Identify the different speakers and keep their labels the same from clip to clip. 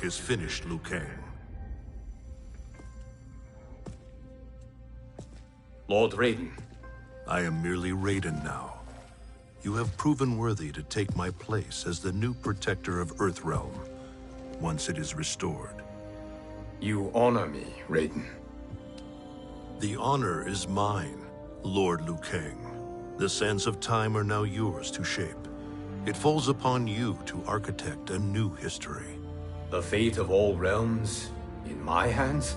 Speaker 1: work is finished, Liu Kang.
Speaker 2: Lord Raiden.
Speaker 1: I am merely Raiden now. You have proven worthy to take my place as the new protector of Earthrealm, once it is restored.
Speaker 2: You honor me, Raiden.
Speaker 1: The honor is mine, Lord Liu Kang. The sands of time are now yours to shape. It falls upon you to architect a new history.
Speaker 2: The fate of all realms in my hands?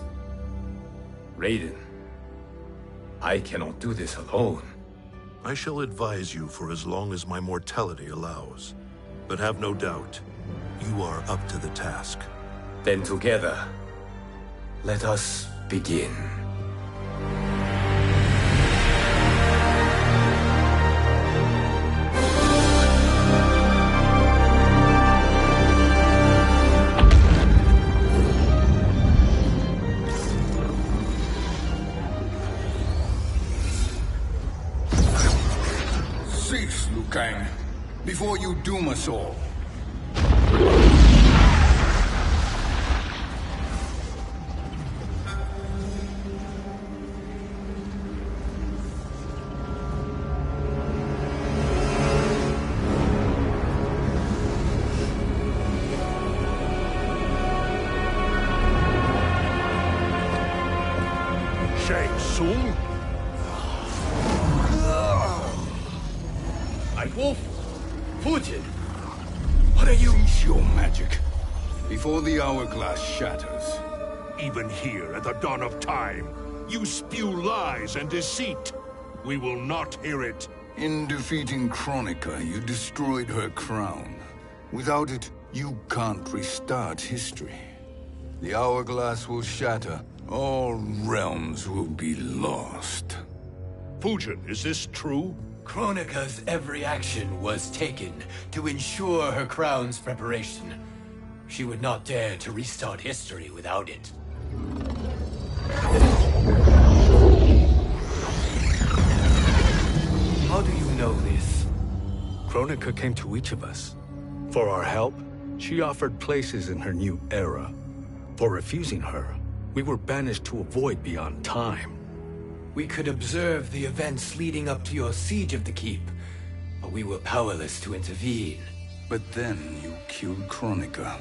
Speaker 2: Raiden, I cannot do this alone.
Speaker 1: I shall advise you for as long as my mortality allows. But have no doubt, you are up to the task.
Speaker 2: Then together, let us begin.
Speaker 3: Cease, Liu Kang, before you doom us all.
Speaker 1: Shang Tsung?
Speaker 2: Wolf, Fujin, what are you?
Speaker 3: Cease your magic, before the hourglass shatters.
Speaker 1: Even here at the dawn of time, you spew lies and deceit. We will not hear it.
Speaker 3: In defeating Kronika, you destroyed her crown. Without it, you can't restart history. The hourglass will shatter. All realms will be lost.
Speaker 1: Fujin, is this true?
Speaker 2: Kronika's every action was taken to ensure her crown's preparation. She would not dare to restart history without it. How do you know this?
Speaker 4: Kronika came to each of us. For our help, she offered places in her new era. For refusing her, we were banished to a void beyond time.
Speaker 2: We could observe the events leading up to your siege of the keep, but we were powerless to intervene.
Speaker 3: But then you killed Kronika.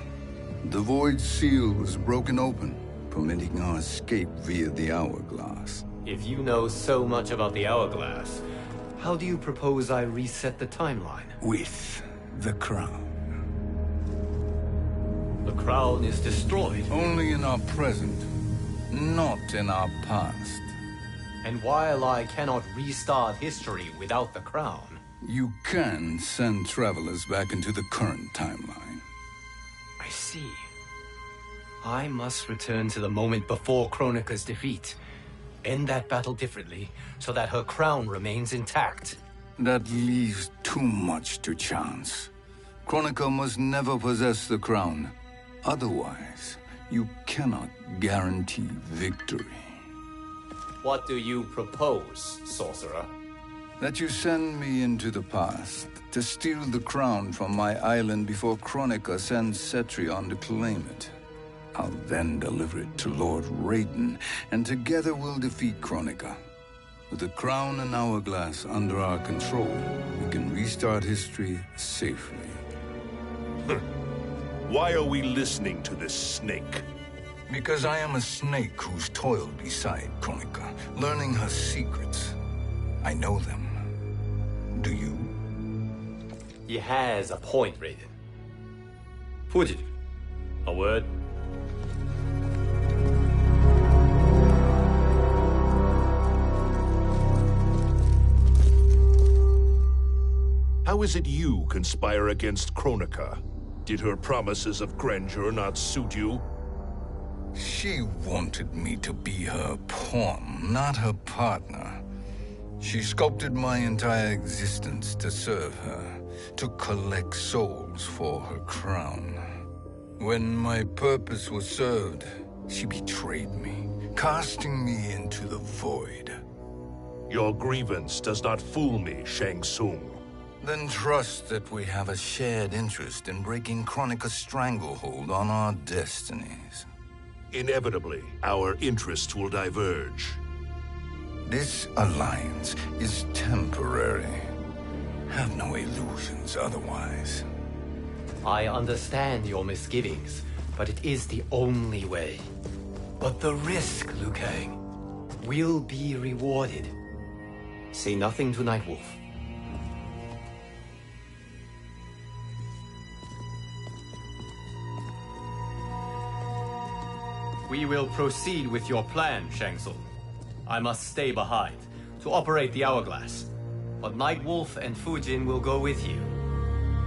Speaker 3: The Void Seal was broken open, permitting our escape via the hourglass.
Speaker 2: If you know so much about the hourglass, how do you propose I reset the timeline?
Speaker 3: With the crown.
Speaker 2: The crown is destroyed.
Speaker 3: Only in our present, not in our past.
Speaker 2: And while I cannot restart history without the crown...
Speaker 3: You can send travelers back into the current timeline.
Speaker 2: I see. I must return to the moment before Kronika's defeat. End that battle differently, so that her crown remains intact.
Speaker 3: That leaves too much to chance. Kronika must never possess the crown. Otherwise, you cannot guarantee victory.
Speaker 2: What do you propose, sorcerer?
Speaker 3: That you send me into the past to steal the crown from my island before Kronika sends Cetrion to claim it. I'll then deliver it to Lord Raiden, and together we'll defeat Kronika. With the crown and hourglass under our control, we can restart history safely.
Speaker 1: Why are we listening to this snake?
Speaker 3: Because I am a snake who's toiled beside Kronika, learning her secrets. I know them. Do you?
Speaker 2: He has a point, Raiden. Fujin, a word?
Speaker 1: How is it you conspire against Kronika? Did her promises of grandeur not suit you?
Speaker 3: She wanted me to be her pawn, not her partner. She sculpted my entire existence to serve her, to collect souls for her crown. When my purpose was served, she betrayed me, casting me into the void.
Speaker 1: Your grievance does not fool me, Shang Tsung.
Speaker 3: Then trust that we have a shared interest in breaking Kronika's stranglehold on our destinies.
Speaker 1: Inevitably, our interests will diverge.
Speaker 3: This alliance is temporary. Have no illusions otherwise.
Speaker 2: I understand your misgivings, but it is the only way. But the risk, Liu Kang, will be rewarded. Say nothing to Nightwolf. We will proceed with your plan, Shang Tsung. I must stay behind to operate the Hourglass. But Nightwolf and Fujin will go with you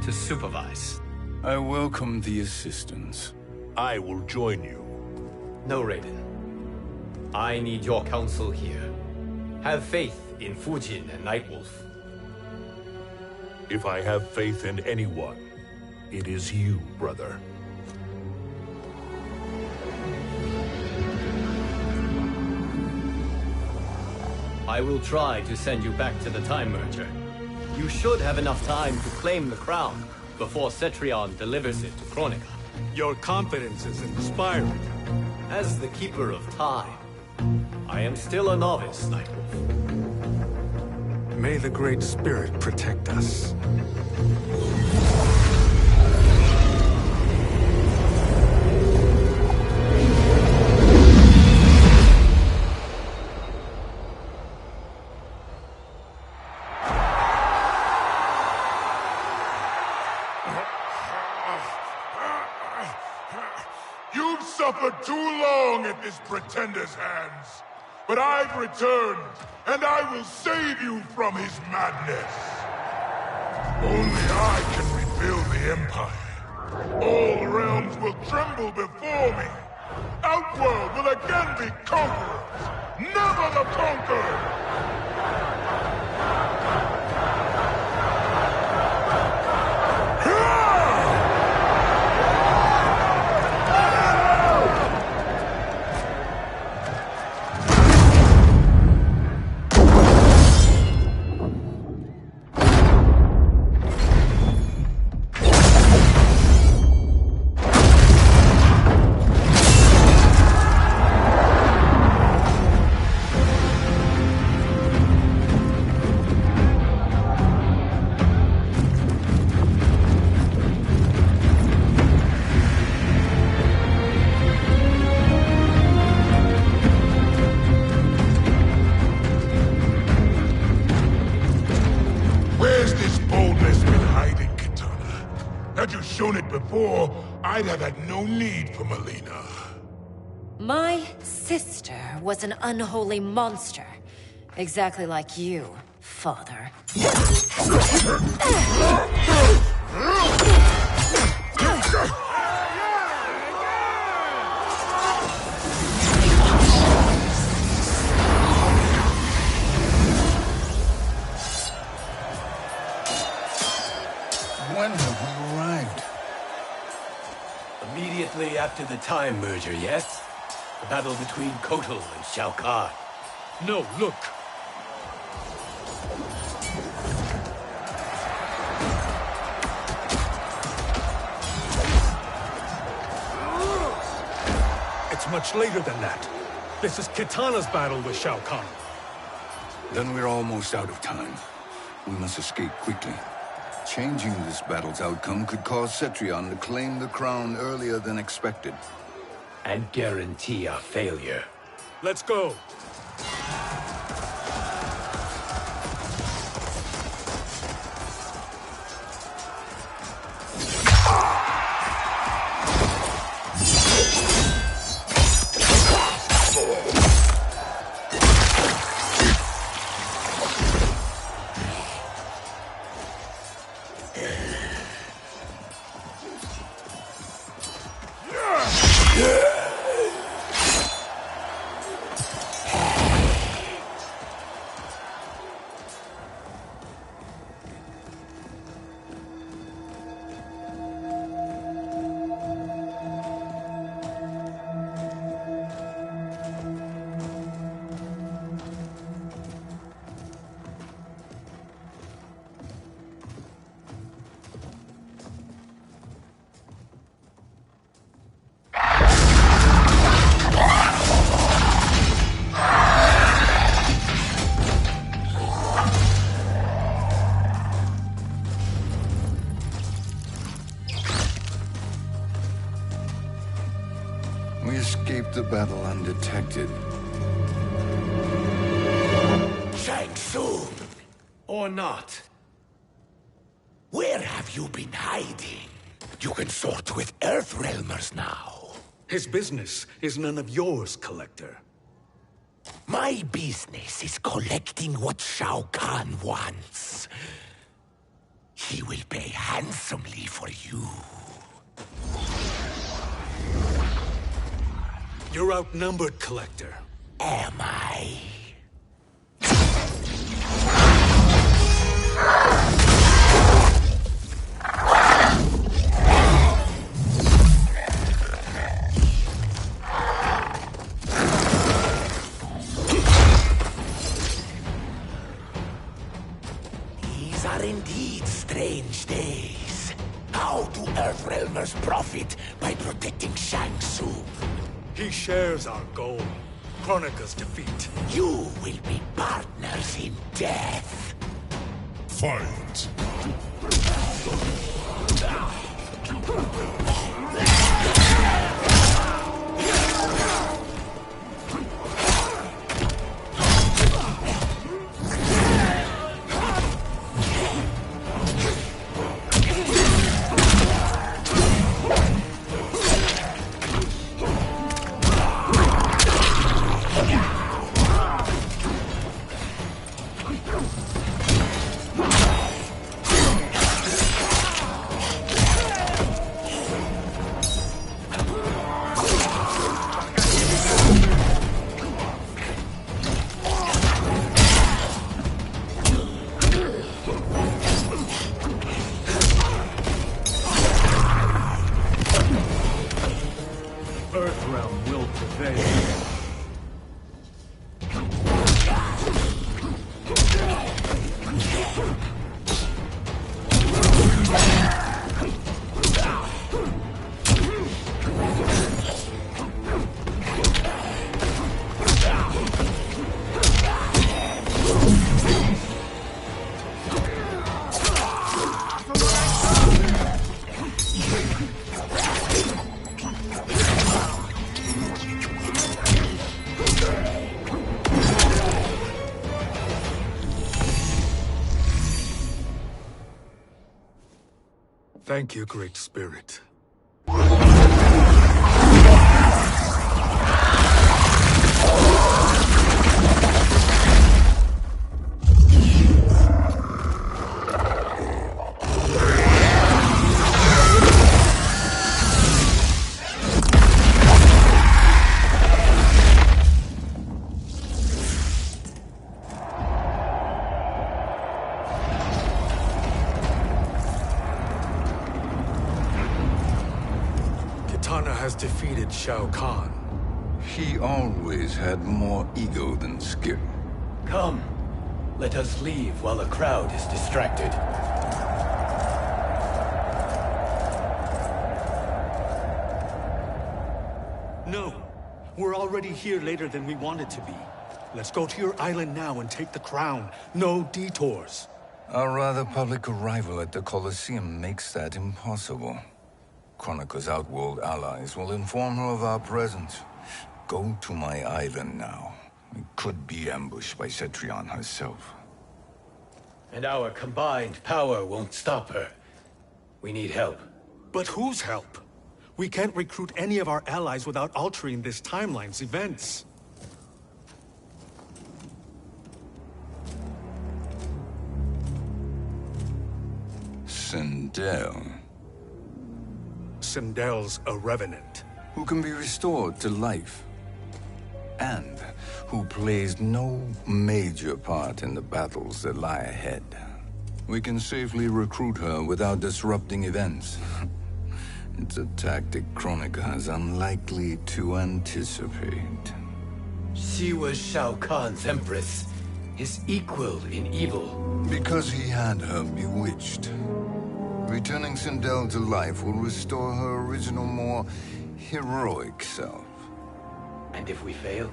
Speaker 2: to supervise.
Speaker 3: I welcome the assistance.
Speaker 1: I will join you.
Speaker 2: No, Raiden. I need your counsel here. Have faith in Fujin and Nightwolf.
Speaker 1: If I have faith in anyone, it is you, brother.
Speaker 2: I will try to send you back to the Time Merger. You should have enough time to claim the crown before Cetrion delivers it to Kronika.
Speaker 4: Your confidence is inspiring.
Speaker 2: As the Keeper of Time, I am still a novice, Nightwolf.
Speaker 4: May the Great Spirit protect us.
Speaker 5: You've suffered too long at this pretender's hands. But I've returned, and I will save you from his madness. Only I can rebuild the Empire. All realms will tremble before me. Outworld will again be conquerors, never the conquered! Had you shown it before, I'd have had no need for Melina.
Speaker 6: My sister was an unholy monster. Exactly like you, father.
Speaker 3: When have we arrived?
Speaker 2: Immediately after the Time Merger, yes? The battle between Kotal and Shao Kahn.
Speaker 4: No, look. It's much later than that. This is Kitana's battle with Shao Kahn.
Speaker 3: Then we're almost out of time. We must escape quickly. Changing this battle's outcome could cause Cetrion to claim the crown earlier than expected.
Speaker 2: And guarantee our failure.
Speaker 4: Let's go.
Speaker 3: battle undetected.
Speaker 7: Shang Tsung!
Speaker 2: Or not.
Speaker 7: Where have you been hiding? You can sort with Earthrealmers now.
Speaker 4: His business is none of yours, Collector.
Speaker 7: My business is collecting what Shao Kahn wants. He will pay handsomely for you.
Speaker 4: You're outnumbered, Collector.
Speaker 7: Am I? These are indeed strange days. How do Earthrealmers profit by protecting Shang Tsung?
Speaker 4: He shares our goal. Kronika's defeat.
Speaker 7: You will be partners in death.
Speaker 5: Fight!
Speaker 4: Earthrealm will prevail. Thank you, Great Spirit. Kitana has defeated Shao Kahn.
Speaker 3: He always had more ego than skill.
Speaker 2: Come, let us leave while the crowd is distracted.
Speaker 4: No, we're already here later than we wanted to be. Let's go to your island now and take the crown. No detours.
Speaker 3: Our rather public arrival at the Colosseum makes that impossible. Kronika's outworld allies will inform her of our presence. Go to my island now. We could be ambushed by Cetrion herself.
Speaker 2: And our combined power won't stop her. We need help.
Speaker 4: But whose help? We can't recruit any of our allies without altering this timeline's events.
Speaker 3: Sindel,
Speaker 4: Sindel's a revenant.
Speaker 3: who can be restored to life, and who plays no major part in the battles that lie ahead. We can safely recruit her without disrupting events. It's a tactic Kronika is unlikely to anticipate.
Speaker 2: She was Shao Kahn's empress, his equal in evil.
Speaker 3: Because he had her bewitched. Returning Sindel to life will restore her original, more heroic self.
Speaker 2: And if we fail?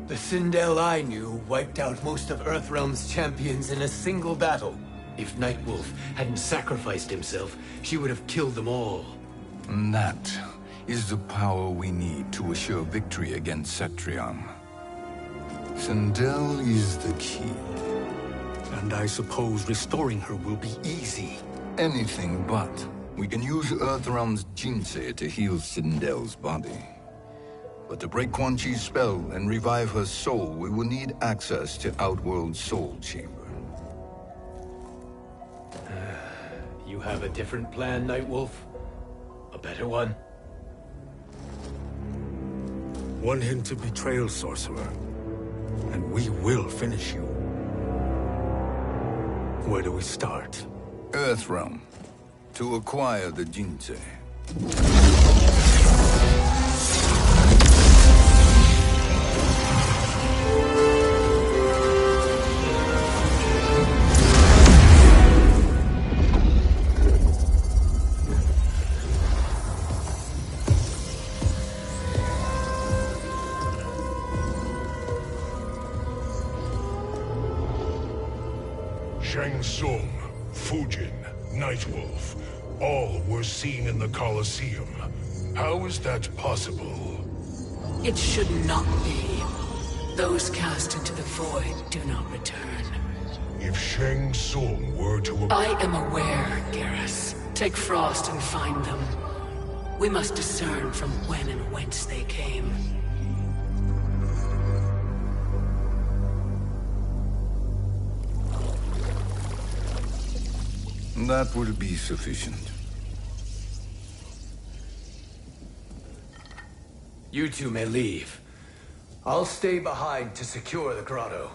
Speaker 2: The Sindel I knew wiped out most of Earthrealm's champions in a single battle. If Nightwolf hadn't sacrificed himself, she would have killed them all.
Speaker 3: And that is the power we need to assure victory against Cetrion. Sindel is the key.
Speaker 4: And I suppose restoring her will be easy.
Speaker 3: Anything but. We can use Earthrealm's Jinsei to heal Sindel's body. But to break Quan Chi's spell and revive her soul, we will need access to Outworld's Soul Chamber.
Speaker 2: You have a different plan, Nightwolf? A better one?
Speaker 4: One hint of betrayal, sorcerer, and we will finish you. Where do we start?
Speaker 3: Earthrealm. To acquire the Jinsei.
Speaker 5: Shang Tsung, Fujin, Nightwolf, all were seen in the Colosseum. How is that possible?
Speaker 8: It should not be. Those cast into the void do not return.
Speaker 5: If Shang Tsung were to...
Speaker 8: I am aware, Garrus. Take Frost and find them. We must discern from when and whence they came.
Speaker 3: That will be sufficient.
Speaker 2: You two may leave. I'll stay behind to secure the grotto.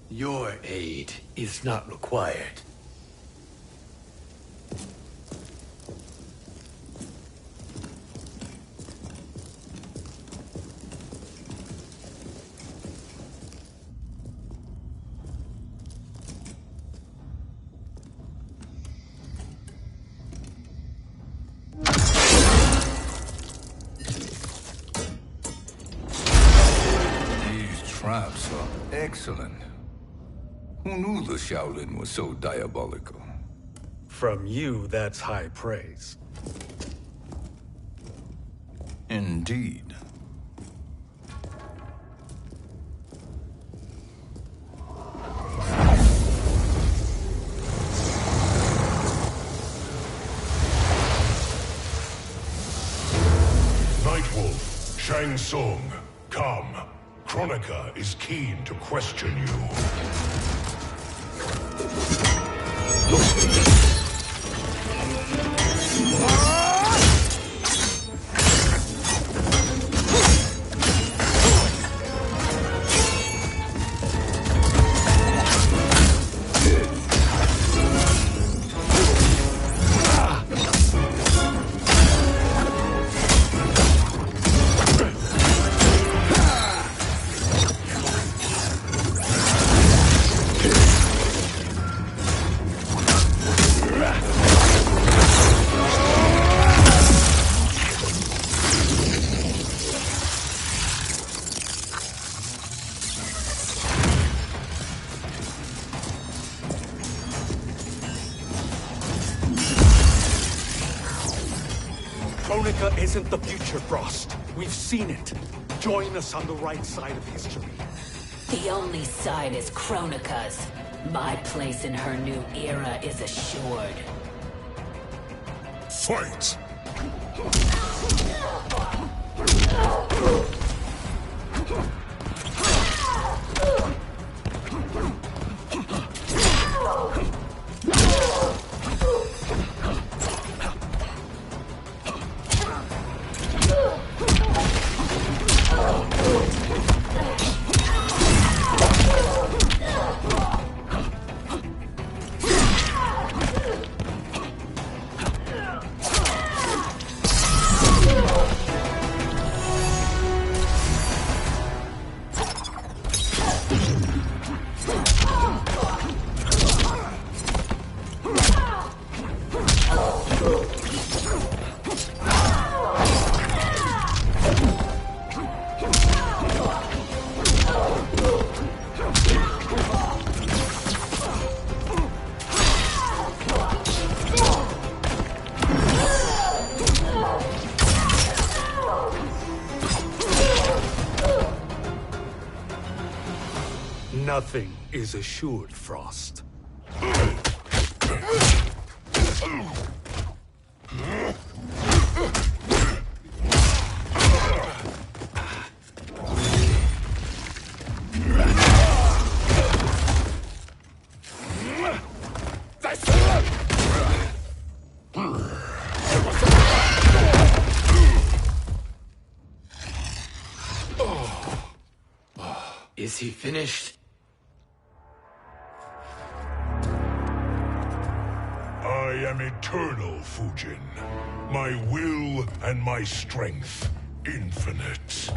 Speaker 2: Your aid is not required.
Speaker 3: Traps are excellent. Who knew the Shaolin was so diabolical?
Speaker 4: From you, that's high praise.
Speaker 3: Indeed.
Speaker 5: Nightwolf, Shang Tsung, come. Kronika is keen to question you.
Speaker 4: Kronika isn't the future, Frost. We've seen it. Join us on the right side of history.
Speaker 8: The only side is Kronika's. My place in her new era is assured.
Speaker 5: Fight!
Speaker 4: Nothing is assured, Frost.
Speaker 2: Is he finished?
Speaker 5: I am eternal, Fujin. My will and my strength, infinite.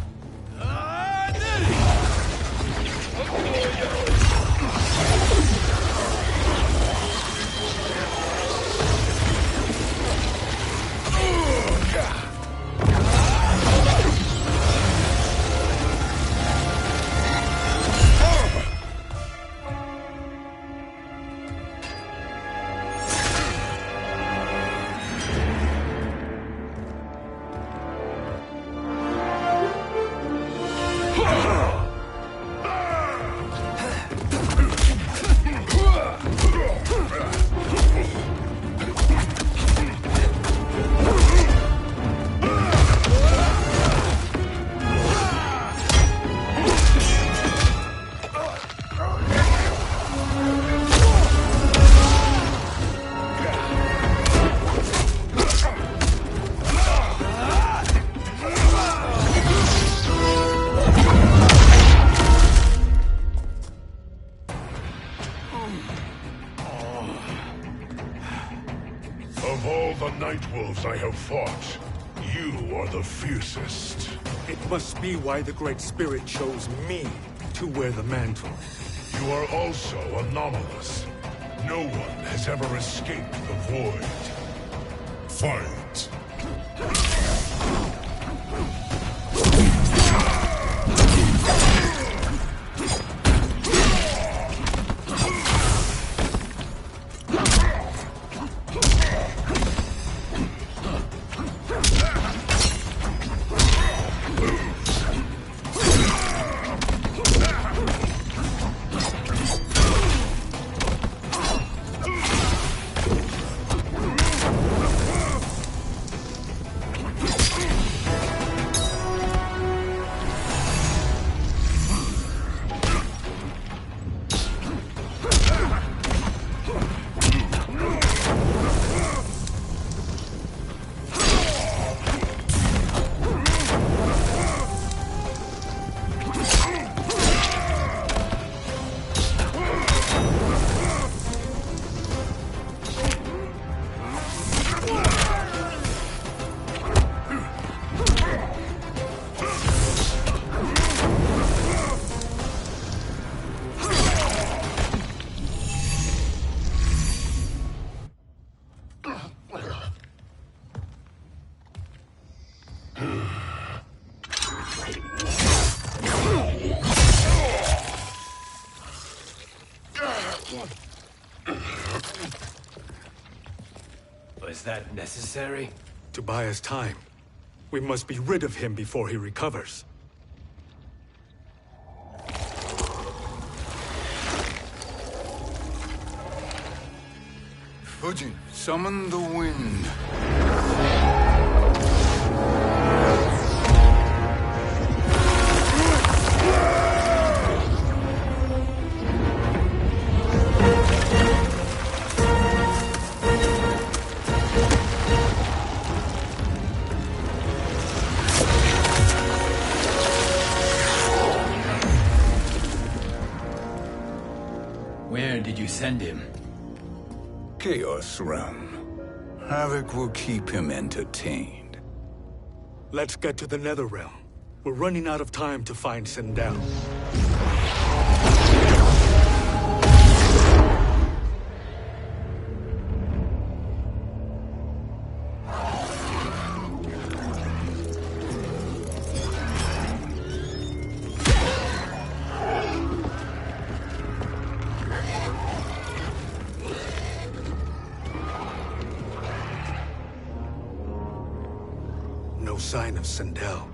Speaker 5: Of all the Nightwolves I have fought, you are the fiercest.
Speaker 4: It must be why the Great Spirit chose me to wear the mantle.
Speaker 5: You are also anomalous. No one has ever escaped the void. Fight!
Speaker 2: Was that necessary?
Speaker 4: To buy us time. We must be rid of him before he recovers.
Speaker 3: Fujin, summon the wind.
Speaker 2: Where did you send him?
Speaker 3: Chaos Realm. Havoc will keep him entertained.
Speaker 4: Let's get to the Netherrealm. We're running out of time to find Sindel. No sign of Sindel.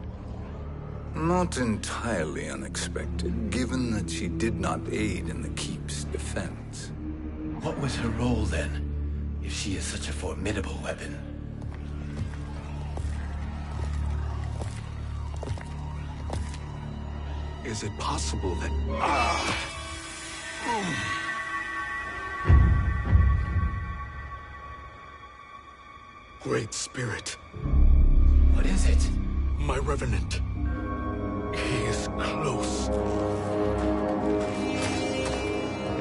Speaker 3: Not entirely unexpected, given that she did not aid in the Keep's defense.
Speaker 2: What was her role then, if she is such a formidable weapon?
Speaker 4: Is it possible that... Great Spirit.
Speaker 2: What is it?
Speaker 4: My Revenant. He is close.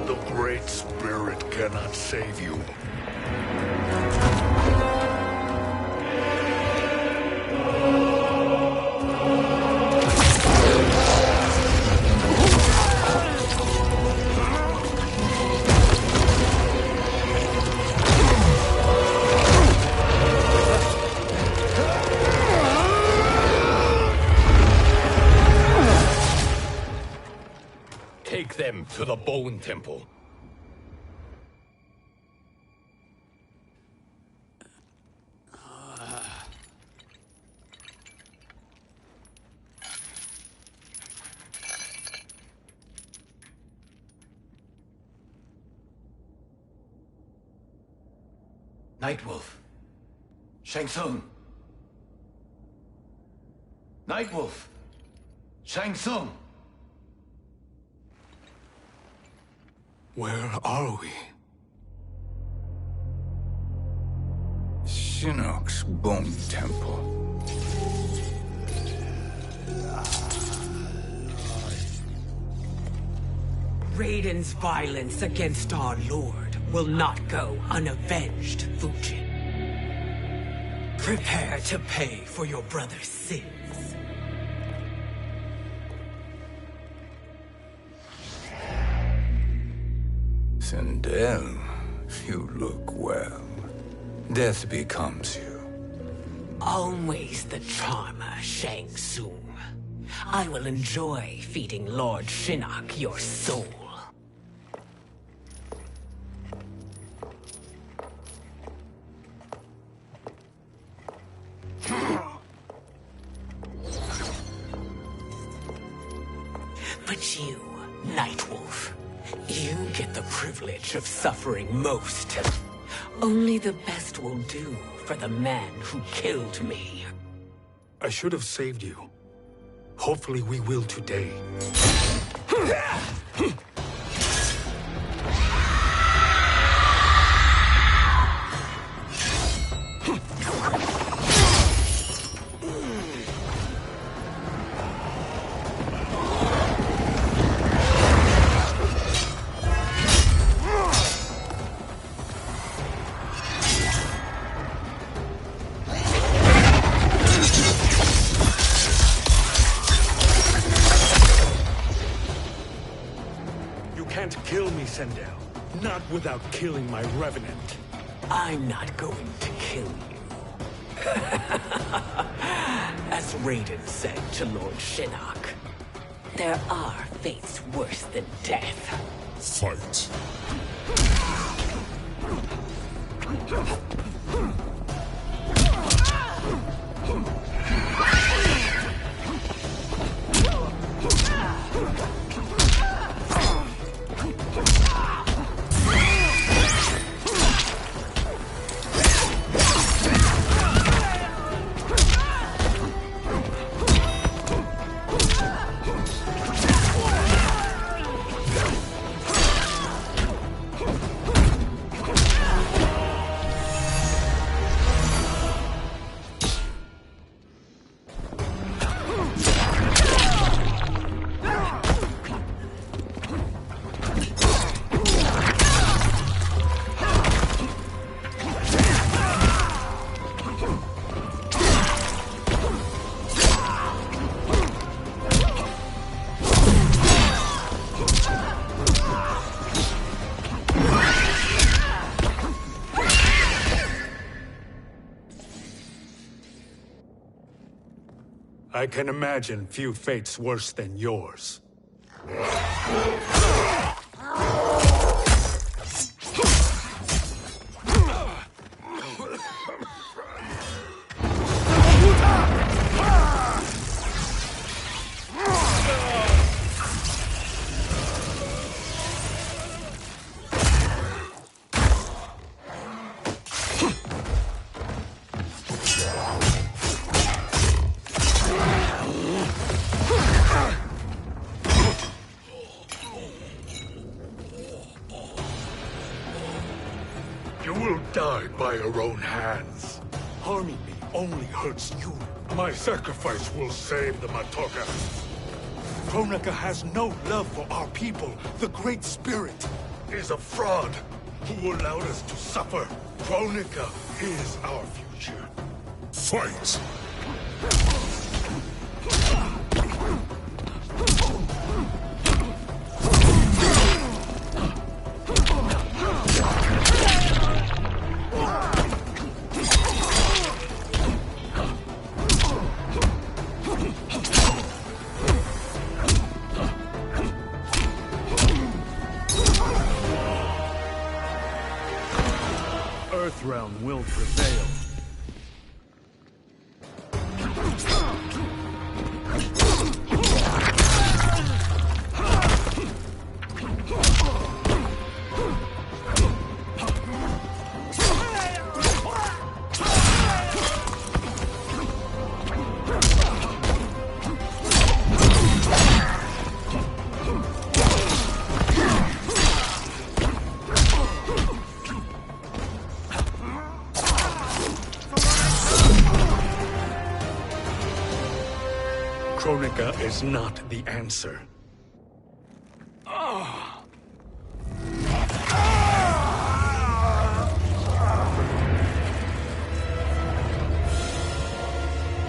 Speaker 5: The Great Spirit cannot save you.
Speaker 2: Take them to the Bone Temple. Nightwolf. Shang Tsung. Nightwolf. Shang Tsung.
Speaker 4: Where are we?
Speaker 3: Shinnok's Bone Temple.
Speaker 8: Raiden's violence against our Lord will not go unavenged, Fujin. Prepare to pay for your brother's sins.
Speaker 3: Sindel, you look well. Death becomes you.
Speaker 8: Always the charmer, Shang Tsung. I will enjoy feeding Lord Shinnok your soul. But you, Nightwolf, you get the privilege of suffering most. Only the best will do for the man who killed me.
Speaker 4: I should have saved you. Hopefully we will today. Not without killing my Revenant.
Speaker 8: I'm not going to kill you. As Raiden said to Lord Shinnok, there are fates worse than death.
Speaker 5: Fight.
Speaker 4: I can imagine few fates worse than yours. You will die by your own hands. Harming me only hurts you. My sacrifice will save the Matoka. Kronika has no love for our people. The Great Spirit is a fraud who allowed us to suffer. Kronika is our future.
Speaker 5: Fight!
Speaker 4: Earthrealm will prevail. Kronika is not the answer.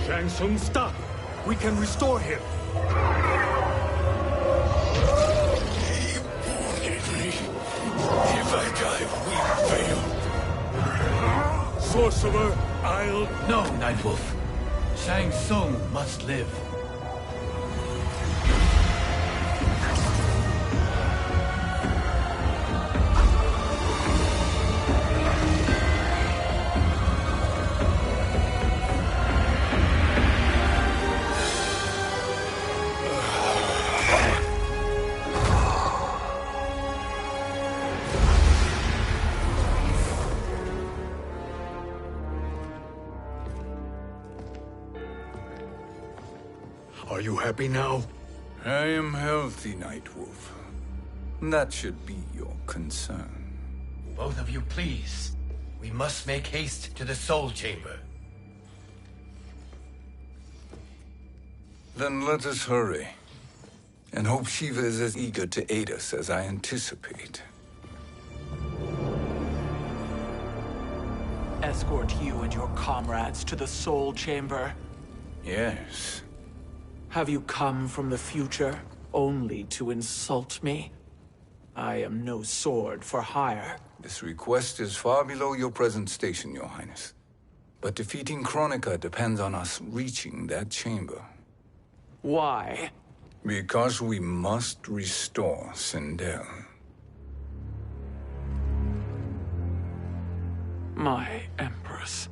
Speaker 4: Shang Tsung, stop! We can restore him!
Speaker 7: He wounded me. If I die, we fail.
Speaker 4: Sorcerer, I'll...
Speaker 2: No, Nightwolf. Shang Tsung must live.
Speaker 4: Are you happy now?
Speaker 3: I am healthy, Nightwolf. That should be your concern.
Speaker 2: Both of you, please. We must make haste to the Soul Chamber.
Speaker 3: Then let us hurry. And hope Shiva is as eager to aid us as I anticipate.
Speaker 9: Escort you and your comrades to the Soul Chamber.
Speaker 3: Yes.
Speaker 9: Have you come from the future only to insult me? I am no sword for hire.
Speaker 3: This request is far below your present station, Your Highness. But defeating Kronika depends on us reaching that chamber.
Speaker 9: Why?
Speaker 3: Because we must restore Sindel.
Speaker 9: My Empress.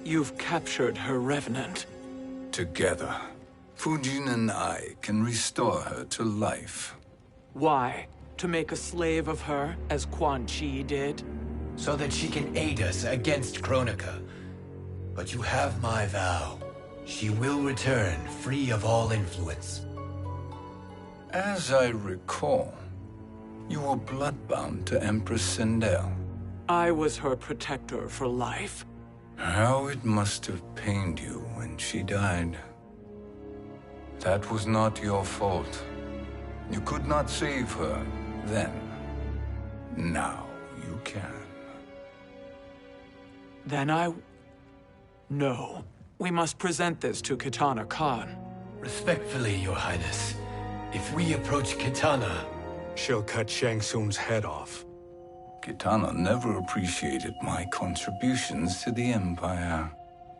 Speaker 9: You've captured her revenant.
Speaker 3: Together, Fujin and I can restore her to life.
Speaker 9: Why? To make a slave of her, as Quan Chi did?
Speaker 2: So that she can aid us against Kronika. But you have my vow. She will return free of all influence.
Speaker 3: As I recall, you were bloodbound to Empress Sindel.
Speaker 9: I was her protector for life.
Speaker 3: How it must have pained you when she died. That was not your fault. You could not save her then. Now you can.
Speaker 9: Then No. We must present this to Kitana Khan.
Speaker 2: Respectfully, Your Highness, if we approach Kitana...
Speaker 4: She'll cut Shang Tsung's head off.
Speaker 3: Kitana never appreciated my contributions to the Empire.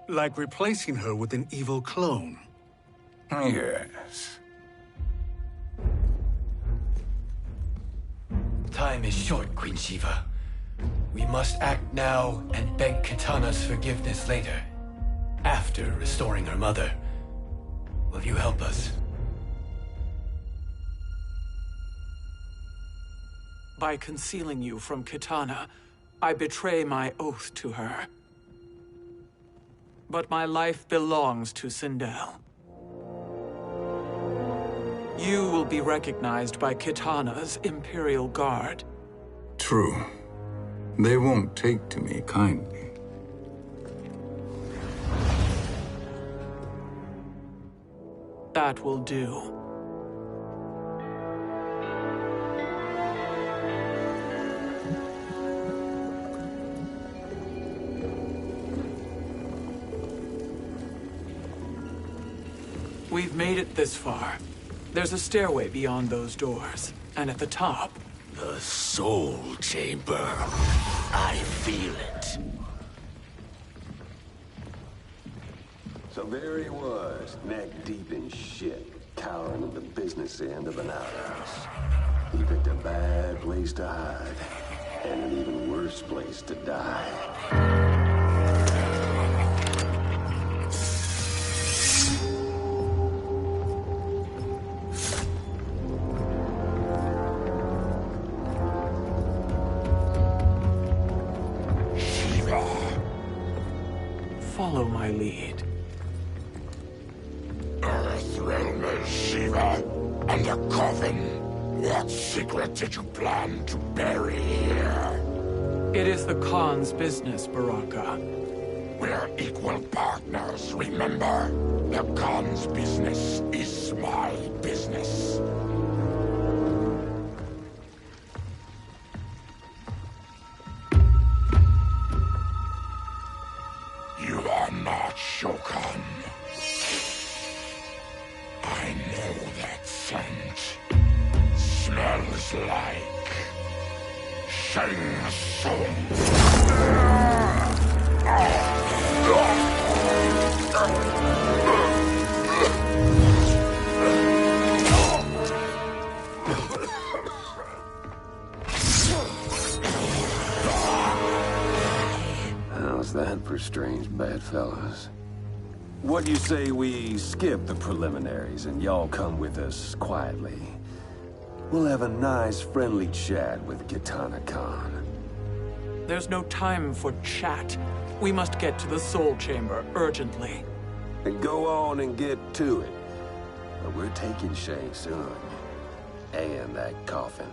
Speaker 4: Like replacing her with an evil clone.
Speaker 3: Yes.
Speaker 2: Time is short, Queen Shiva. We must act now and beg Kitana's forgiveness later, after restoring her mother. Will you help us?
Speaker 9: By concealing you from Kitana, I betray my oath to her. But my life belongs to Sindel. You will be recognized by Kitana's Imperial Guard.
Speaker 3: True. They won't take to me kindly.
Speaker 9: That will do. We've made it this far. There's a stairway beyond those doors, and at the top...
Speaker 7: The Soul Chamber. I feel it.
Speaker 10: So there he was, neck deep in shit, cowering at the business end of an outhouse. He picked a bad place to hide, and an even worse place to die.
Speaker 9: Follow my lead.
Speaker 7: Earthrealmer Shiva, and a coffin. What secret did you plan to bury here?
Speaker 9: It is the Khan's business, Baraka.
Speaker 7: We're equal partners, remember? The Khan's business is my business. You are not Shokan. I know that scent. Smells like Shang Tsung.
Speaker 10: How's that for strange bedfellows? What do you say we skip the preliminaries and y'all come with us quietly? We'll have a nice, friendly chat with Kitana Khan.
Speaker 9: There's no time for chat. We must get to the Soul Chamber urgently.
Speaker 10: And go on and get to it. But we're taking Shang soon. And that coffin.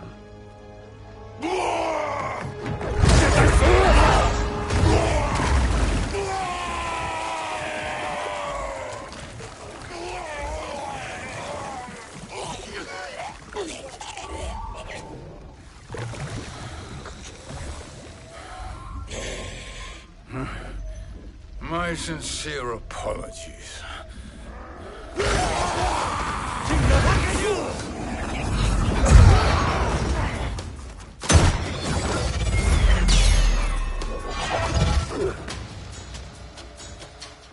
Speaker 3: My sincere apologies.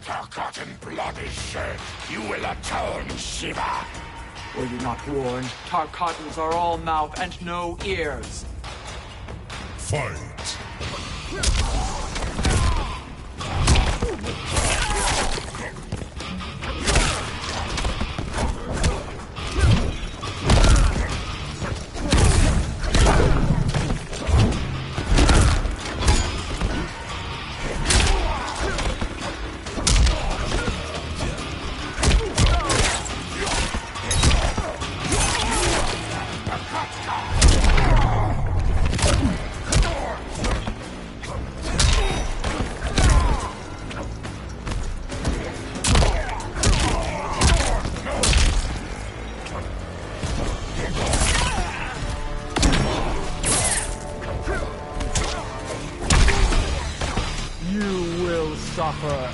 Speaker 7: Tarkatan blood is shed. You will atone, Shiva.
Speaker 9: Were you not warned? Tarkatans are all mouth and no ears.
Speaker 5: Fight.
Speaker 9: You will suffer.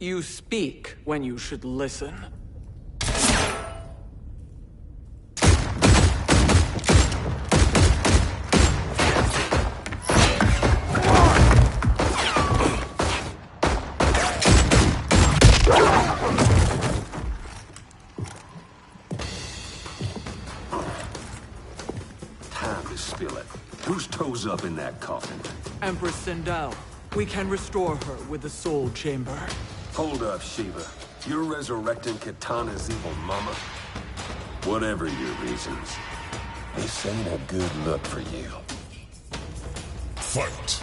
Speaker 9: You speak when you should listen.
Speaker 10: Time to spill it. Whose toes up in that coffin?
Speaker 9: Empress Sindel. We can restore her with the Soul Chamber.
Speaker 10: Hold up, Shiva. You're resurrecting Kitana's evil mama? Whatever your reasons, this ain't a good look for you.
Speaker 5: Fight!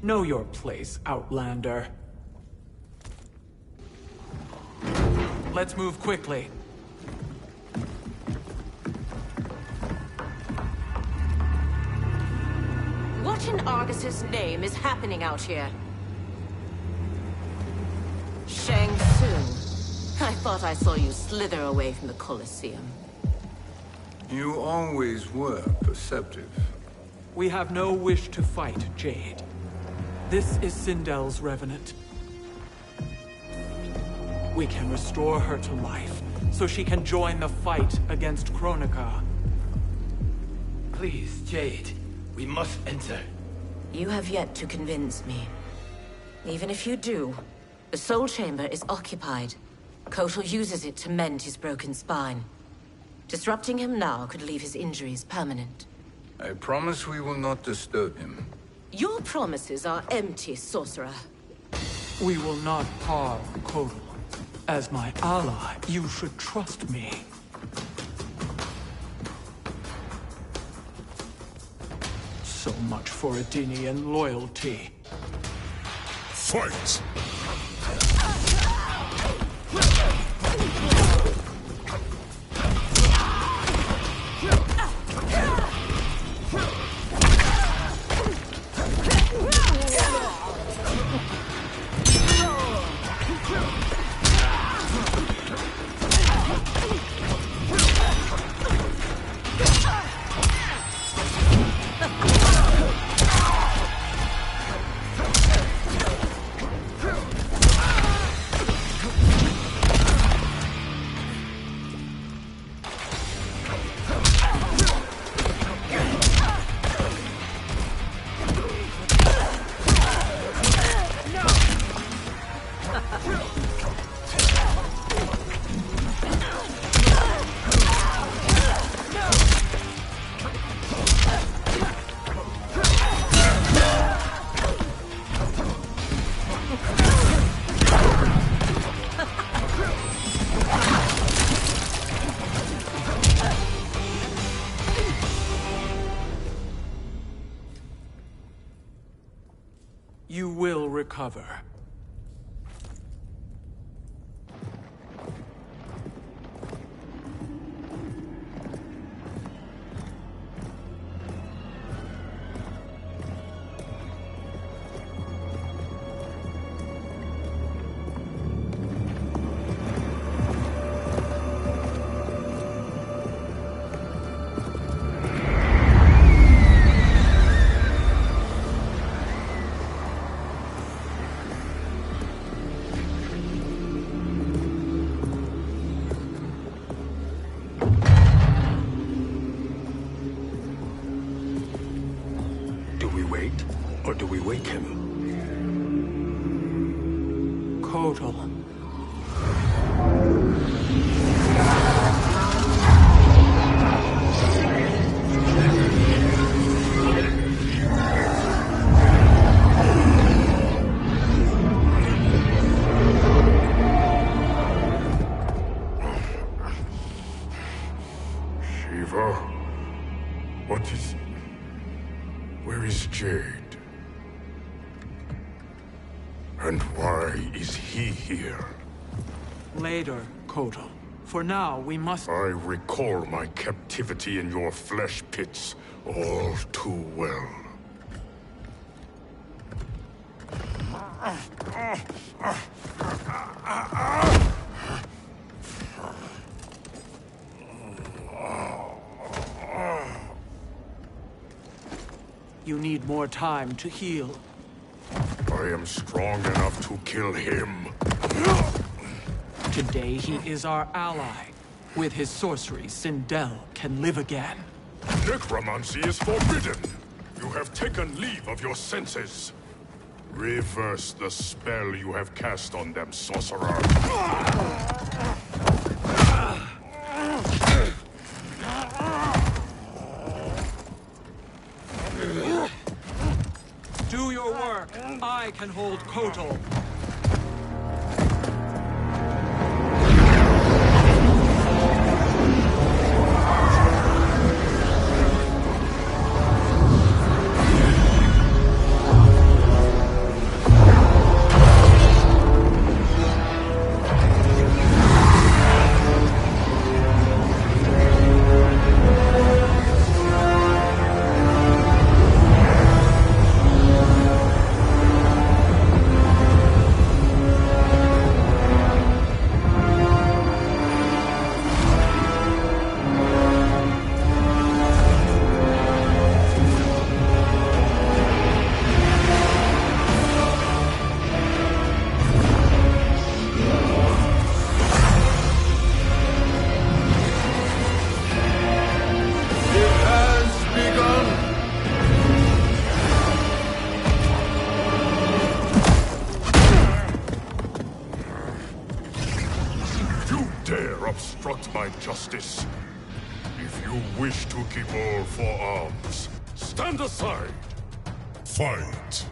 Speaker 9: Know your place, Outlander. Let's move quickly.
Speaker 11: What in Argus's name is happening out here? Shang Tsung. I thought I saw you slither away from the Colosseum.
Speaker 3: You always were perceptive.
Speaker 9: We have no wish to fight, Jade. This is Sindel's Revenant. We can restore her to life, so she can join the fight against Kronika.
Speaker 2: Please, Jade. We must enter.
Speaker 11: You have yet to convince me. Even if you do, the Soul Chamber is occupied. Kotal uses it to mend his broken spine. Disrupting him now could leave his injuries permanent.
Speaker 3: I promise we will not disturb him.
Speaker 11: Your promises are empty, sorcerer.
Speaker 9: We will not harm Kotal. As my ally, you should trust me. So much for Adenian loyalty.
Speaker 5: Fight!
Speaker 9: recover.
Speaker 4: Or do we wake him?
Speaker 9: Kotal.
Speaker 5: Shiva? What is... Where is Jade? And why is he here?
Speaker 9: Later, Kotal. For now, we must...
Speaker 5: I recall my captivity in your flesh pits all too well.
Speaker 9: You need more time to heal.
Speaker 5: I am strong enough to kill him.
Speaker 9: Today he is our ally. With his sorcery, Sindel can live again.
Speaker 5: Necromancy is forbidden. You have taken leave of your senses. Reverse the spell you have cast on them, sorcerer.
Speaker 9: Do your work. I can hold Kotal.
Speaker 5: Obstruct my justice. If you wish to keep all four arms, stand aside. Fight.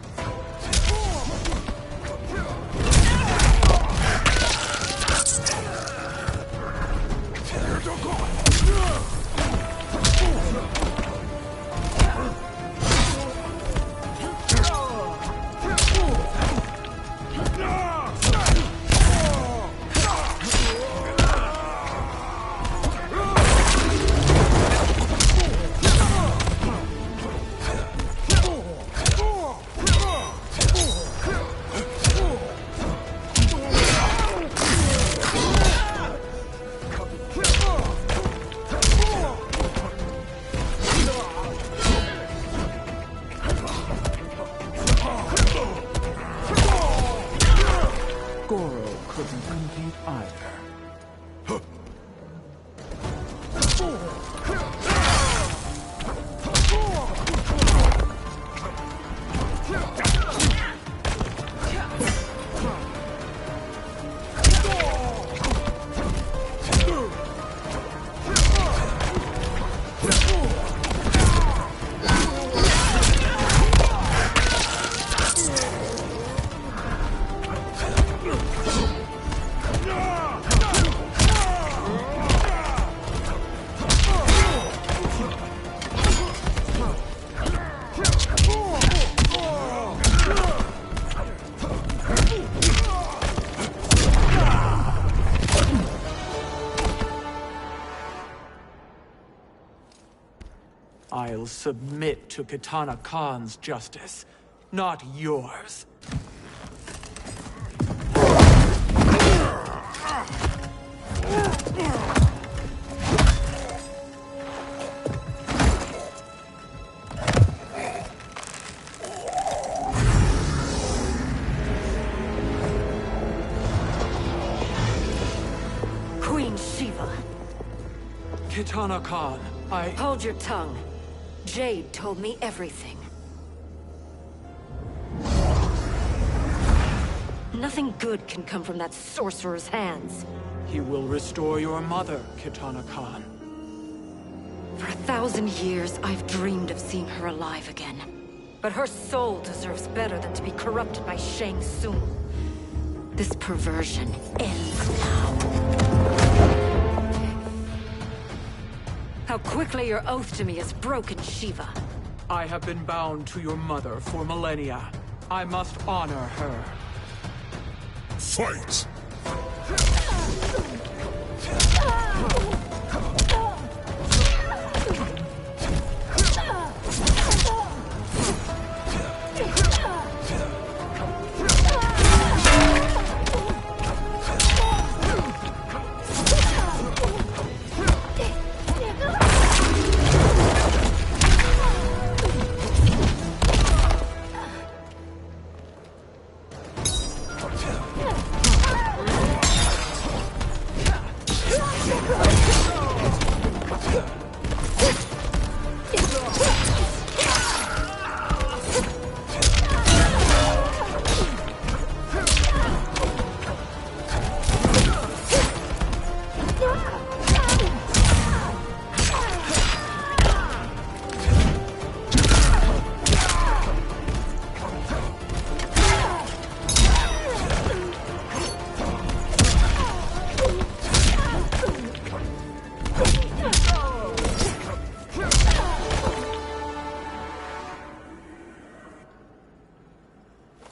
Speaker 9: I'll submit to Kitana Khan's justice, not yours.
Speaker 6: Queen Shiva.
Speaker 9: Kitana Khan,
Speaker 6: Hold your tongue. Jade told me everything. Nothing good can come from that sorcerer's hands.
Speaker 9: He will restore your mother, Kitana Khan.
Speaker 6: For 1,000 years, I've dreamed of seeing her alive again. But her soul deserves better than to be corrupted by Shang Tsung. This perversion ends now. How quickly your oath to me is broken, Shiva.
Speaker 9: I have been bound to your mother for millennia. I must honor her.
Speaker 5: Fight!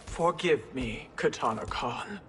Speaker 9: Forgive me, Kitana Khan.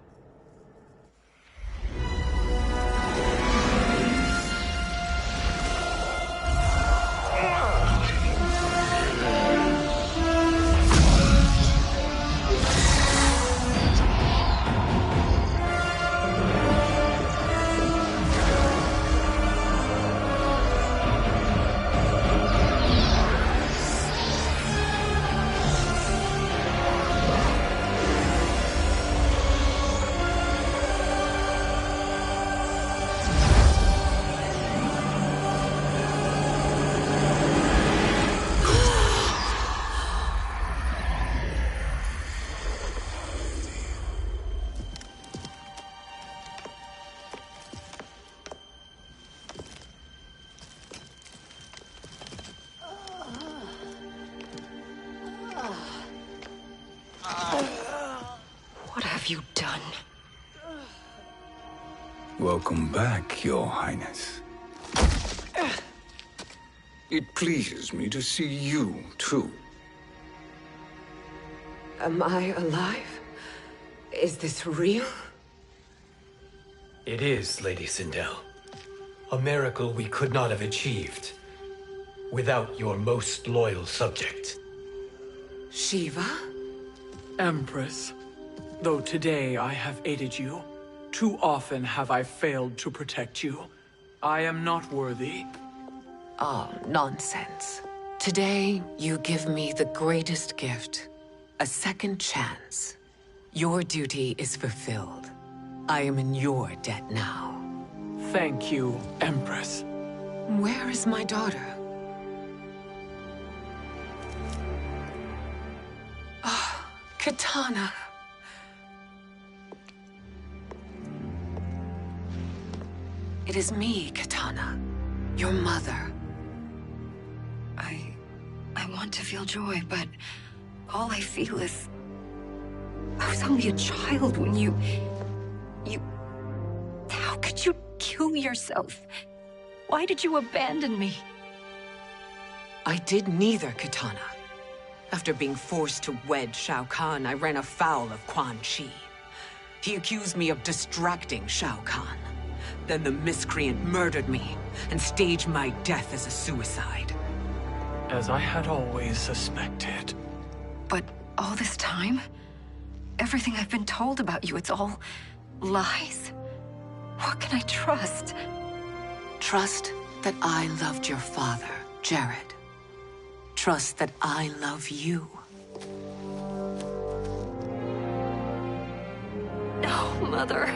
Speaker 6: What have you done?
Speaker 3: Welcome back, Your Highness. It pleases me to see you, too.
Speaker 8: Am I alive? Is this real?
Speaker 2: It is, Lady Sindel. A miracle we could not have achieved without your most loyal subject.
Speaker 8: Shiva?
Speaker 9: Empress, though today I have aided you, too often have I failed to protect you. I am not worthy.
Speaker 8: Oh, nonsense. Today, you give me the greatest gift. A second chance. Your duty is fulfilled. I am in your debt now.
Speaker 9: Thank you, Empress.
Speaker 8: Where is my daughter? Ah, Kitana. It is me, Kitana. Your mother.
Speaker 6: I want to feel joy, but all I feel is... I was only a child when you... How could you kill yourself? Why did you abandon me?
Speaker 8: I did neither, Kitana. After being forced to wed Shao Kahn, I ran afoul of Quan Chi. He accused me of distracting Shao Kahn. Then the miscreant murdered me and staged my death as a suicide.
Speaker 9: As I had always suspected.
Speaker 6: But all this time? Everything I've been told about you, it's all lies? What can I trust?
Speaker 8: Trust that I loved your father, Jared. Trust that I love you.
Speaker 6: Oh, Mother.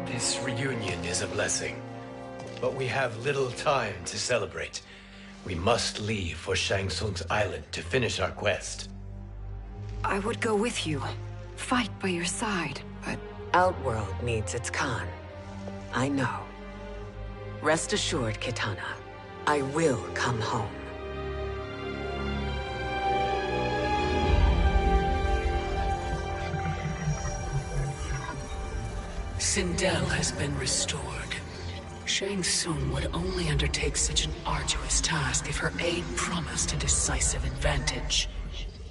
Speaker 2: This reunion is a blessing, but we have little time to celebrate. We must leave for Shang Tsung's island to finish our quest.
Speaker 6: I would go with you, fight by your side, but...
Speaker 8: Outworld needs its Khan. I know. Rest assured, Kitana, I will come home.
Speaker 12: Sindel has been restored. Shang Tsung would only undertake such an arduous task if her aid promised a decisive advantage.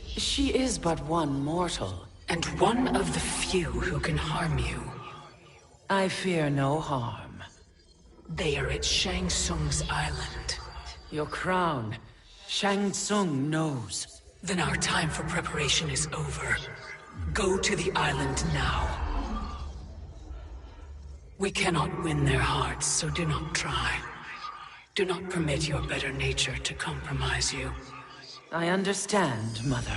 Speaker 12: She is but one mortal, and one of the few who can harm you.
Speaker 8: I fear no harm.
Speaker 12: They are at Shang Tsung's island.
Speaker 8: Your crown, Shang Tsung knows.
Speaker 12: Then our time for preparation is over. Go to the island now. We cannot win their hearts, so do not try. Do not permit your better nature to compromise you.
Speaker 8: I understand, Mother.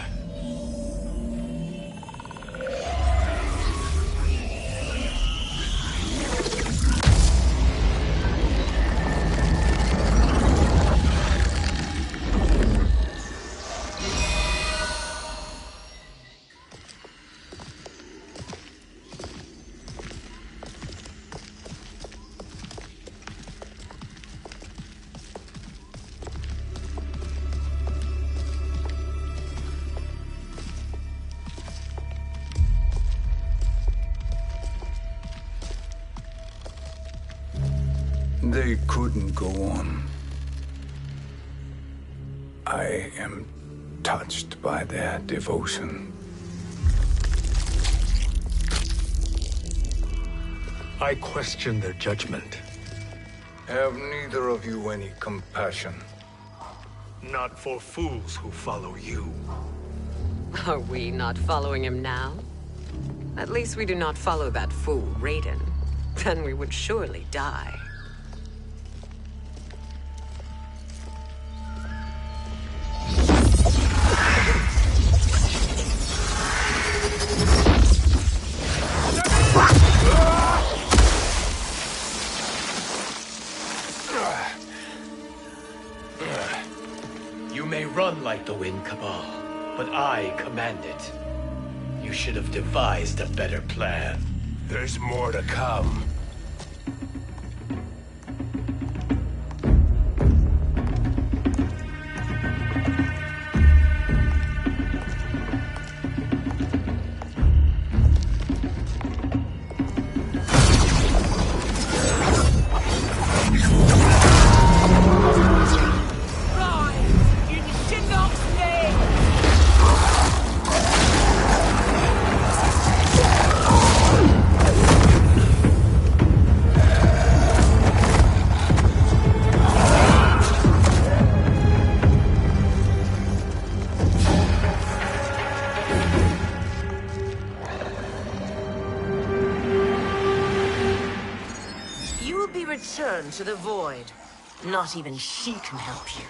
Speaker 3: They couldn't go on. I am touched by their devotion.
Speaker 4: I question their judgment.
Speaker 3: Have neither of you any compassion?
Speaker 4: Not for fools who follow you.
Speaker 8: Are we not following him now? At least we do not follow that fool, Raiden. Then we would surely die.
Speaker 2: You may run like the wind, Cabal, but I command it. You should have devised a better plan.
Speaker 7: There's more to come.
Speaker 11: Return to the void. Not even she can help you.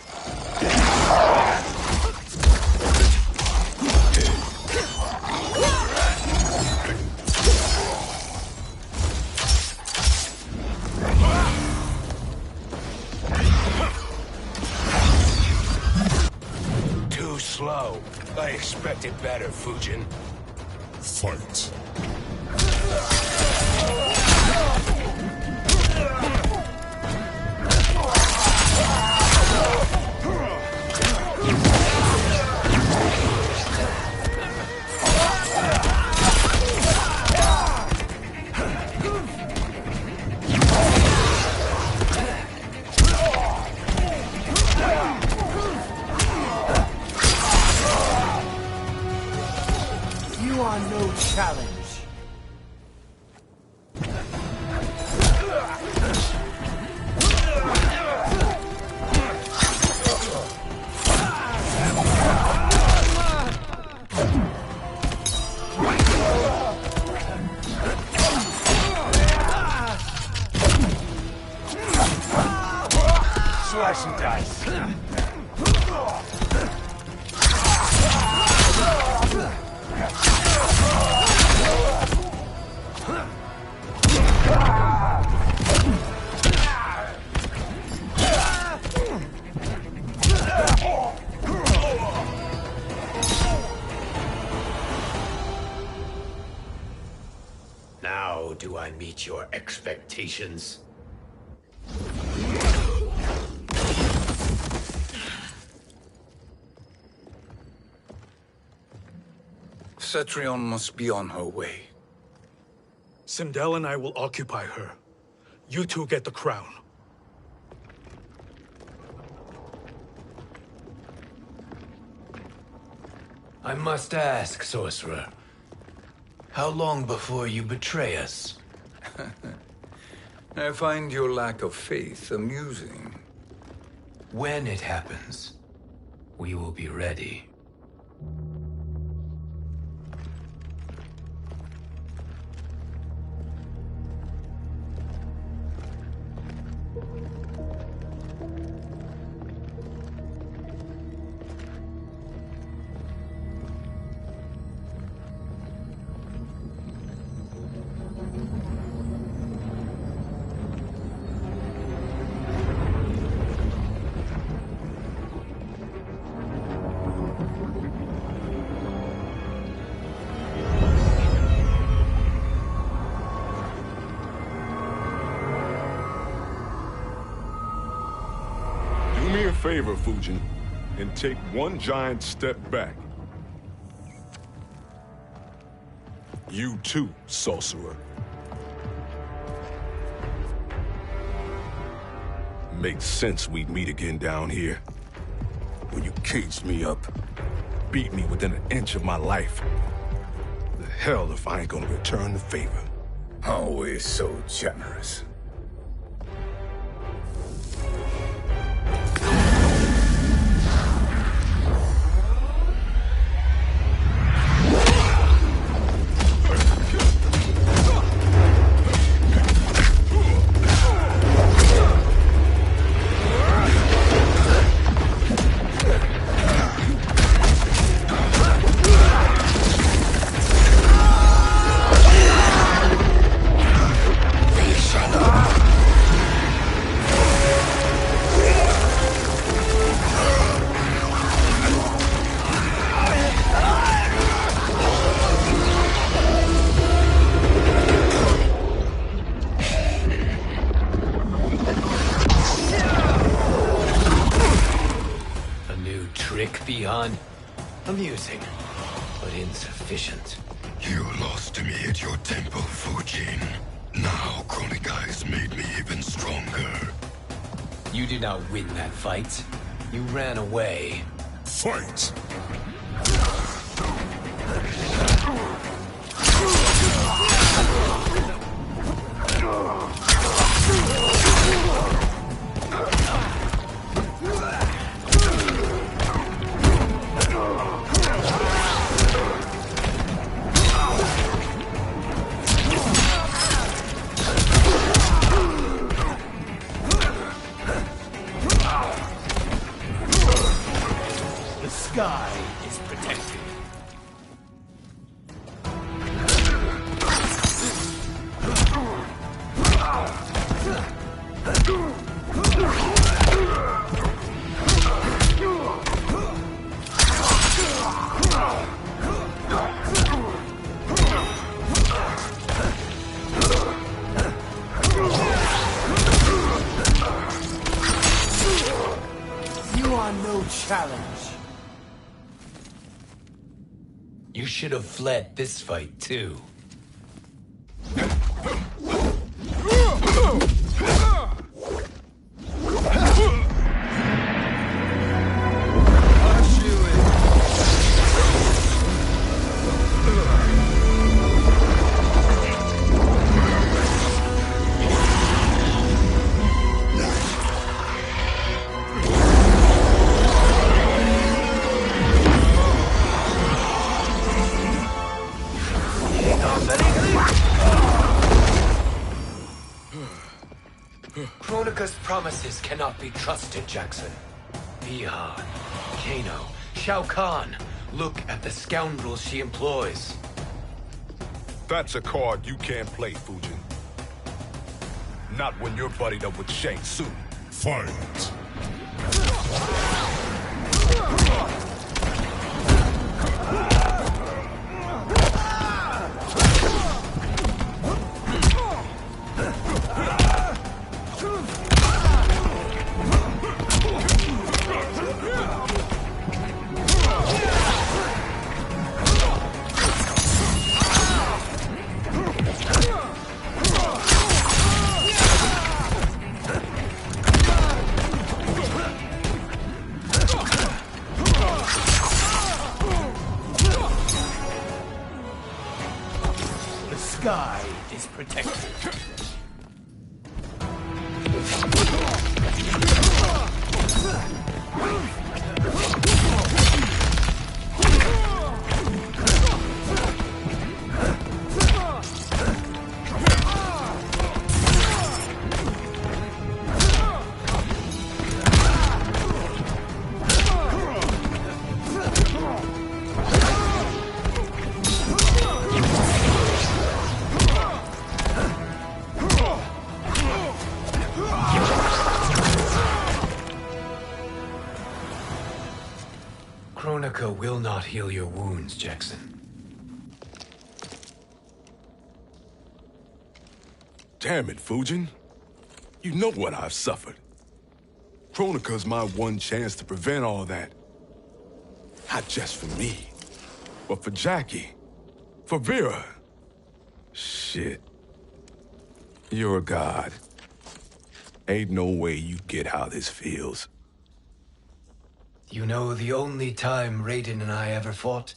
Speaker 7: Too slow. I expected better, Fujin.
Speaker 5: Fight.
Speaker 7: You are no challenge.
Speaker 13: slice and dice.
Speaker 2: Now do I meet your expectations?
Speaker 3: Cetrion must be on her way.
Speaker 4: Sindel and I will occupy her. You two get the crown.
Speaker 2: I must ask, sorcerer. How long before you betray us?
Speaker 3: I find your lack of faith amusing.
Speaker 2: When it happens, we will be ready.
Speaker 5: Do me a favor, Fujin, and take one giant step back. You too, sorcerer. Makes sense we'd meet again down here. When you caged me up, beat me within an inch of my life. The hell if I ain't gonna return the favor.
Speaker 3: Always so generous.
Speaker 2: Amusing, but insufficient.
Speaker 14: You lost to me at your temple, Fujin. Now Kronika has made me even stronger.
Speaker 2: You did not win that fight. You ran away.
Speaker 14: Fight!
Speaker 2: Sky is protected.
Speaker 13: You are no challenge.
Speaker 2: You should have fled this fight, too. promises cannot be trusted, Jackson. Bihan, Kano, Shao Kahn. Look at the scoundrels she employs.
Speaker 5: That's a card you can't play, Fujin. Not when you're buddied up with Shang Tsung.
Speaker 14: Fight!
Speaker 7: Sky is protected.
Speaker 2: Kronika will not heal your wounds, Jackson.
Speaker 5: Damn it, Fujin. You know what I've suffered. Kronika's my one chance to prevent all that. Not just for me, but for Jackie, for Vera. Shit. You're a god. Ain't no way you get how this feels.
Speaker 2: You know the only time Raiden and I ever fought?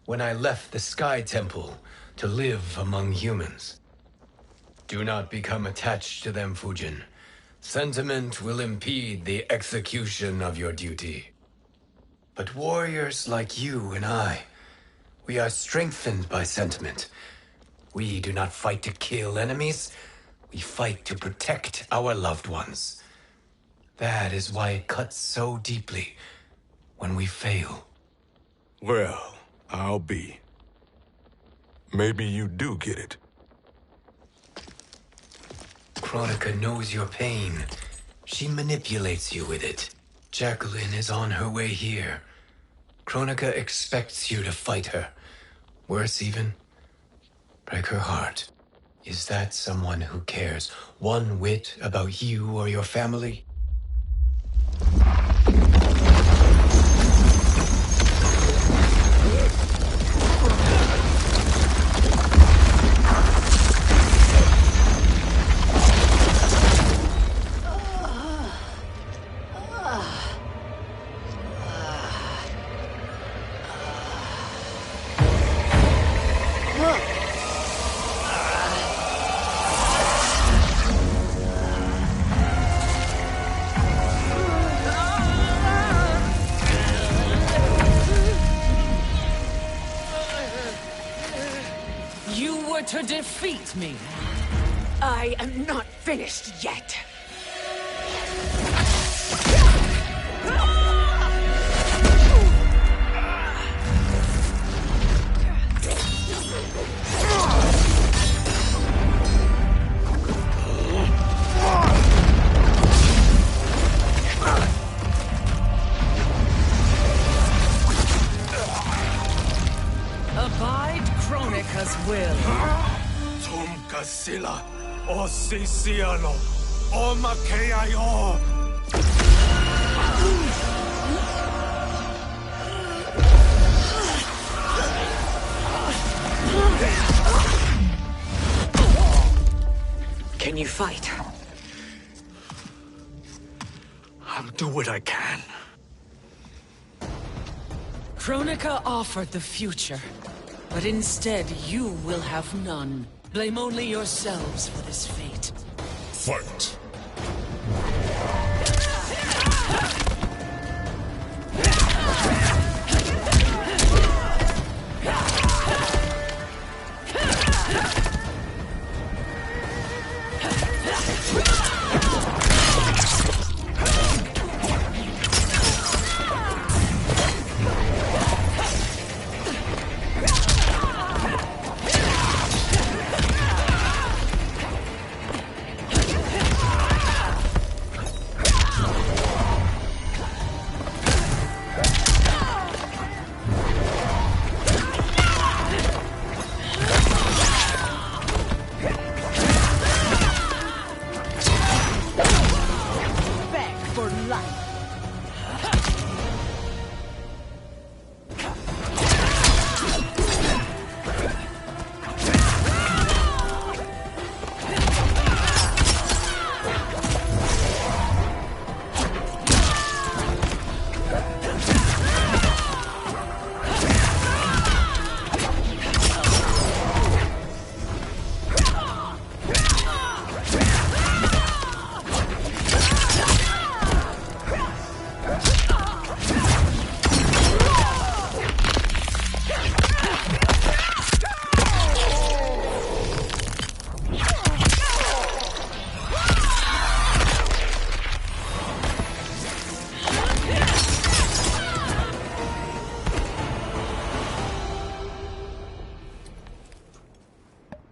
Speaker 2: When I left the Sky Temple to live among humans. Do not become attached to them, Fujin. Sentiment will impede the execution of your duty. But warriors like you and I, we are strengthened by sentiment. We do not fight to kill enemies. We fight to protect our loved ones. That is why it cuts so deeply when we fail.
Speaker 5: Well, I'll be. Maybe you do get it.
Speaker 2: Kronika knows your pain. She manipulates you with it. Jacqueline is on her way here. Kronika expects you to fight her. Worse even, break her heart. Is that someone who cares one whit about you or your family?
Speaker 12: To defeat me. I am not finished yet. Abide Kronika's will.
Speaker 4: Sila, o Sisiano, o Makeayo.
Speaker 12: Can you fight?
Speaker 4: I'll do what I can.
Speaker 12: Kronika offered the future, but instead you will have none. Blame only yourselves for this fate.
Speaker 14: Fight!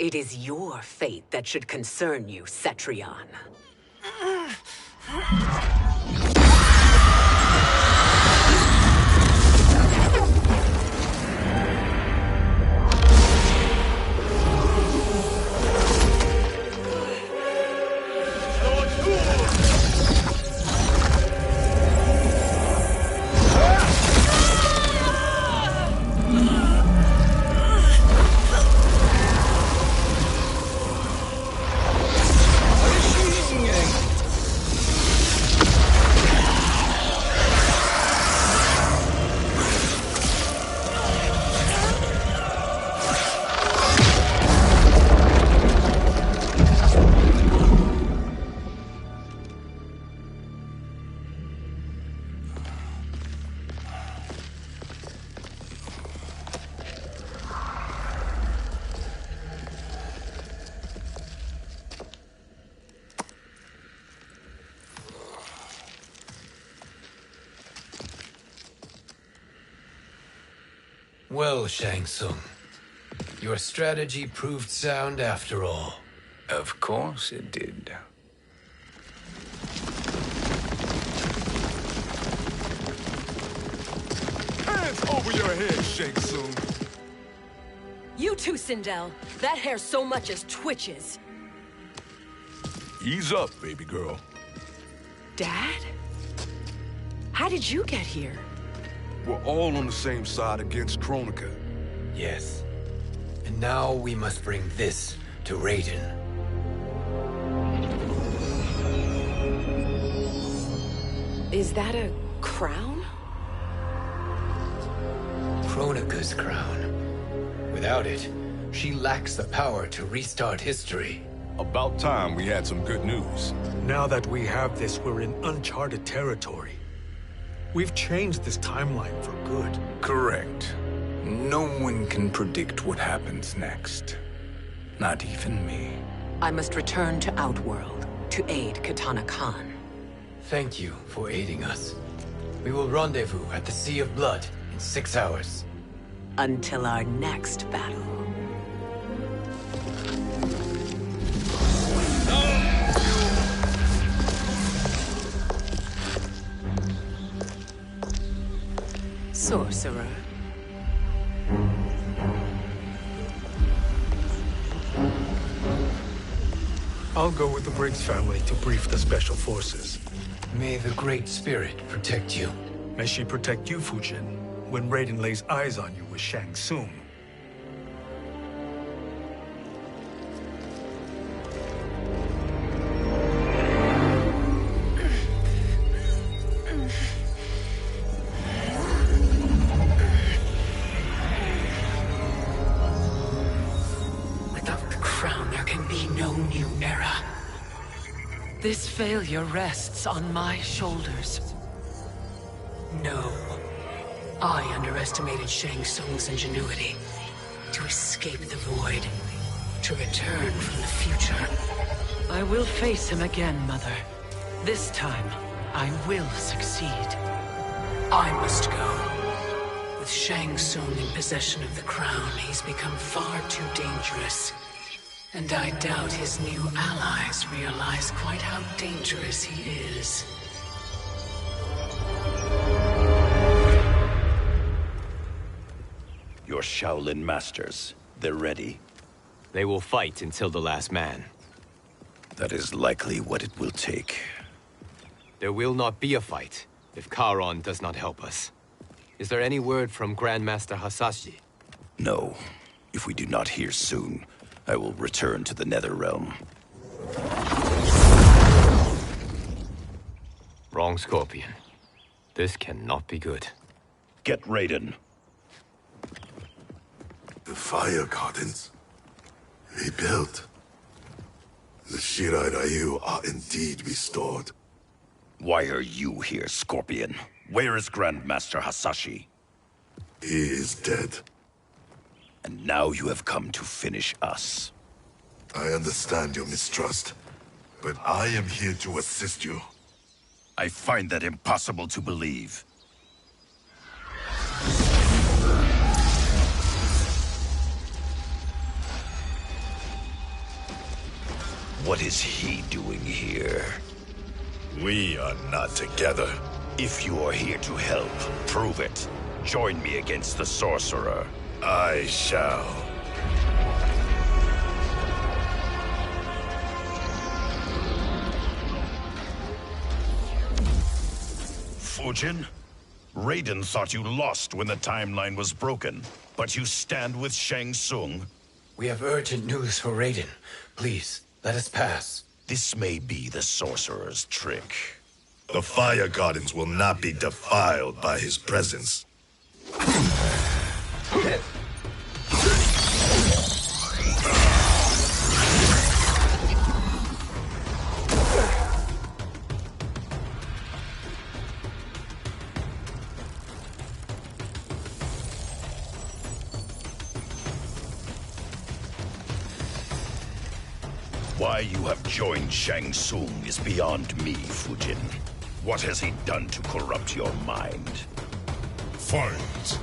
Speaker 8: It is your fate that should concern you, Cetrion.
Speaker 15: Well, Shang Tsung, your strategy proved sound after all.
Speaker 3: Of course it did.
Speaker 4: Hands over your head, Shang Tsung.
Speaker 16: You too, Sindel. That hair so much as twitches.
Speaker 4: Ease up, baby girl.
Speaker 16: Dad? How did you get here?
Speaker 4: We're all on the same side against Kronika.
Speaker 15: Yes. And now we must bring this to Raiden.
Speaker 16: Is that a crown?
Speaker 15: Kronika's crown. Without it, she lacks the power to restart history.
Speaker 4: About time we had some good news. Now that we have this, we're in uncharted territory. We've changed this timeline for good.
Speaker 3: Correct. No one can predict what happens next. Not even me.
Speaker 8: I must return to Outworld to aid Katana Khan.
Speaker 15: Thank you for aiding us. We will rendezvous at the Sea of Blood in 6 hours.
Speaker 8: Until our next battle. Sorcerer.
Speaker 4: I'll go with the Briggs family to brief the Special Forces.
Speaker 15: May the Great Spirit protect you.
Speaker 4: May she protect you, Fujin, when Raiden lays eyes on you with Shang Tsung.
Speaker 12: This failure rests on my shoulders. No. I underestimated Shang Tsung's ingenuity. To escape the void. To return from the future. I will face him again, Mother. This time, I will succeed. I must go. With Shang Tsung in possession of the crown, he's become far too dangerous. And I doubt his new allies realize quite how dangerous he is.
Speaker 17: Your Shaolin masters, they're ready.
Speaker 2: They will fight until the last man.
Speaker 17: That is likely what it will take.
Speaker 2: There will not be a fight if Charon does not help us. Is there any word from Grandmaster Hasashi?
Speaker 17: No. If we do not hear soon, I will return to the Netherrealm.
Speaker 2: Wrong, Scorpion. This cannot be good.
Speaker 17: Get Raiden.
Speaker 5: The fire gardens rebuilt. The Shirai Ryu are indeed restored.
Speaker 17: Why are you here, Scorpion? Where is Grandmaster Hasashi?
Speaker 5: He is dead.
Speaker 17: And now you have come to finish us.
Speaker 5: I understand your mistrust, but I am here to assist you.
Speaker 17: I find that impossible to believe. What is he doing here?
Speaker 14: We are not together.
Speaker 17: If you are here to help, prove it. Join me against the sorcerer.
Speaker 14: I shall.
Speaker 17: Fujin? Raiden thought you lost when the timeline was broken, but you stand with Shang Tsung.
Speaker 15: We have urgent news for Raiden. Please, let us pass.
Speaker 17: This may be the sorcerer's trick.
Speaker 14: The Fire Gardens will not be defiled by his presence.
Speaker 17: Why you have joined Shang Tsung is beyond me, Fujin. What has he done to corrupt your mind?
Speaker 14: Fight!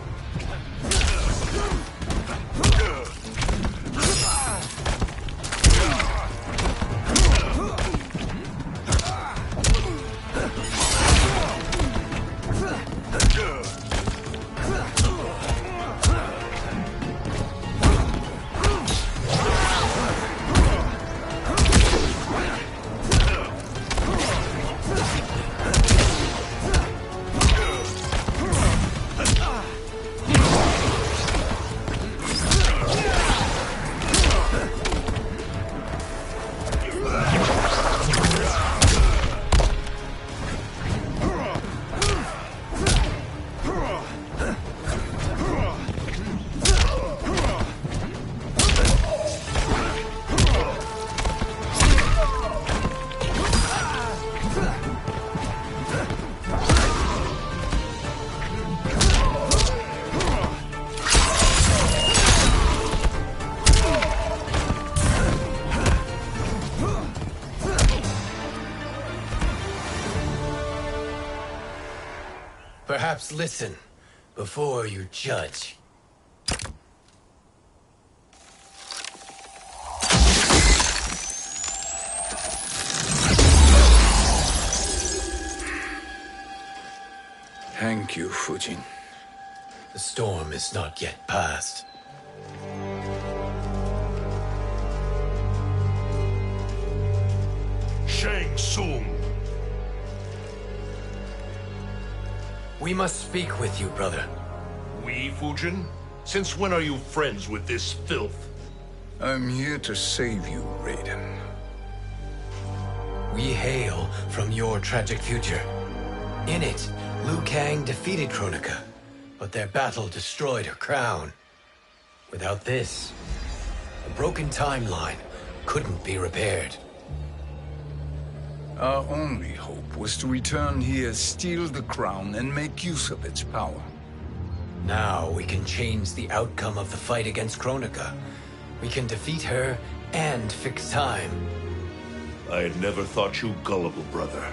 Speaker 15: Perhaps listen before you judge.
Speaker 3: Thank you, Fujin.
Speaker 15: The storm is not yet past.
Speaker 14: Shang Tsung!
Speaker 15: We must speak with you, brother.
Speaker 4: We, Fujin? Since when are you friends with this filth?
Speaker 3: I'm here to save you, Raiden.
Speaker 15: We hail from your tragic future. In it, Liu Kang defeated Kronika, but their battle destroyed her crown. Without this, a broken timeline couldn't be repaired.
Speaker 3: Our only hope was to return here, steal the crown, and make use of its power.
Speaker 15: Now we can change the outcome of the fight against Kronika. We can defeat her and fix time.
Speaker 4: I had never thought you gullible, brother.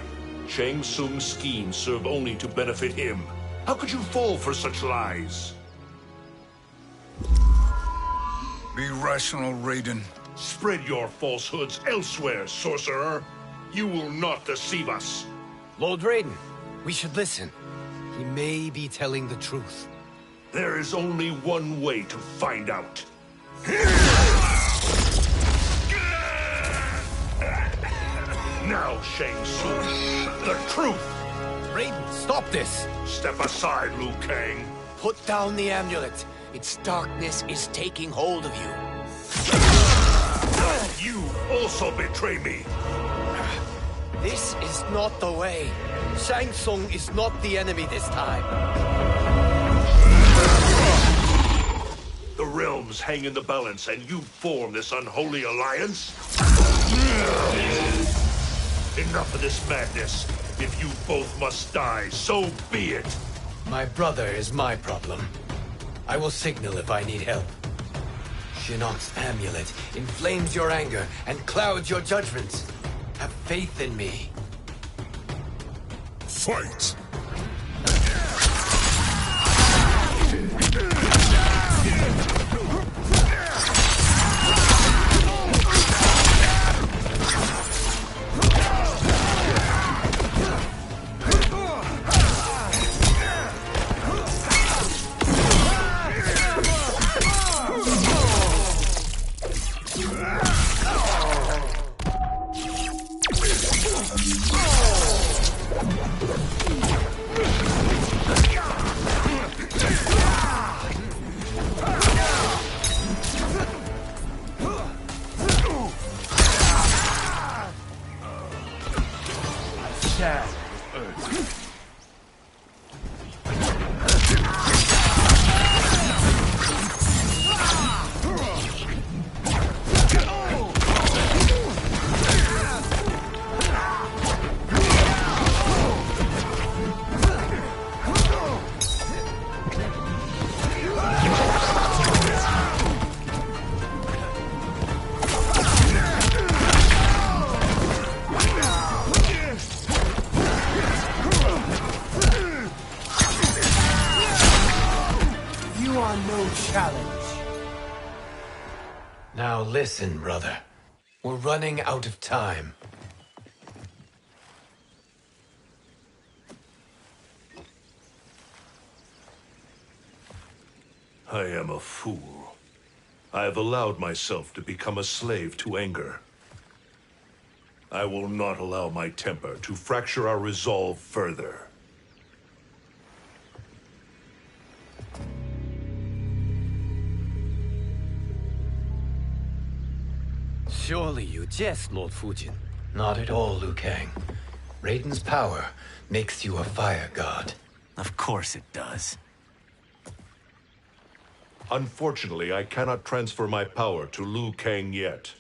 Speaker 4: Shang Tsung's schemes serve only to benefit him. How could you fall for such lies?
Speaker 3: Be rational, Raiden.
Speaker 4: Spread your falsehoods elsewhere, sorcerer. You will not deceive us.
Speaker 15: Lord Raiden, we should listen. He may be telling the truth.
Speaker 4: There is only one way to find out. Now, Shang Tsung, the truth!
Speaker 15: Raiden, stop this!
Speaker 4: Step aside, Liu Kang.
Speaker 15: Put down the amulet. Its darkness is taking hold of you.
Speaker 4: You also betray me.
Speaker 15: This is not the way. Shang Tsung is not the enemy this time.
Speaker 4: The realms hang in the balance, and you form this unholy alliance? Enough of this madness. If you both must die, so be it.
Speaker 15: My brother is my problem. I will signal if I need help. Shinnok's amulet inflames your anger and clouds your judgments. Have faith in me.
Speaker 14: Fight!
Speaker 13: No challenge.
Speaker 15: Now listen, brother. We're running out of time.
Speaker 1: I am a fool. I have allowed myself to become a slave to anger. I will not allow my temper to fracture our resolve further.
Speaker 2: Surely you jest, Lord Fujin.
Speaker 15: Not at all, Liu Kang. Raiden's power makes you a fire god.
Speaker 2: Of course it does.
Speaker 1: Unfortunately, I cannot transfer my power to Liu Kang yet.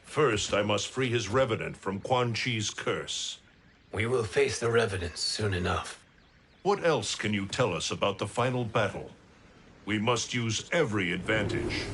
Speaker 1: First, I must free his revenant from Quan Chi's curse.
Speaker 15: We will face the revenants soon enough.
Speaker 1: What else can you tell us about the final battle? We must use every advantage.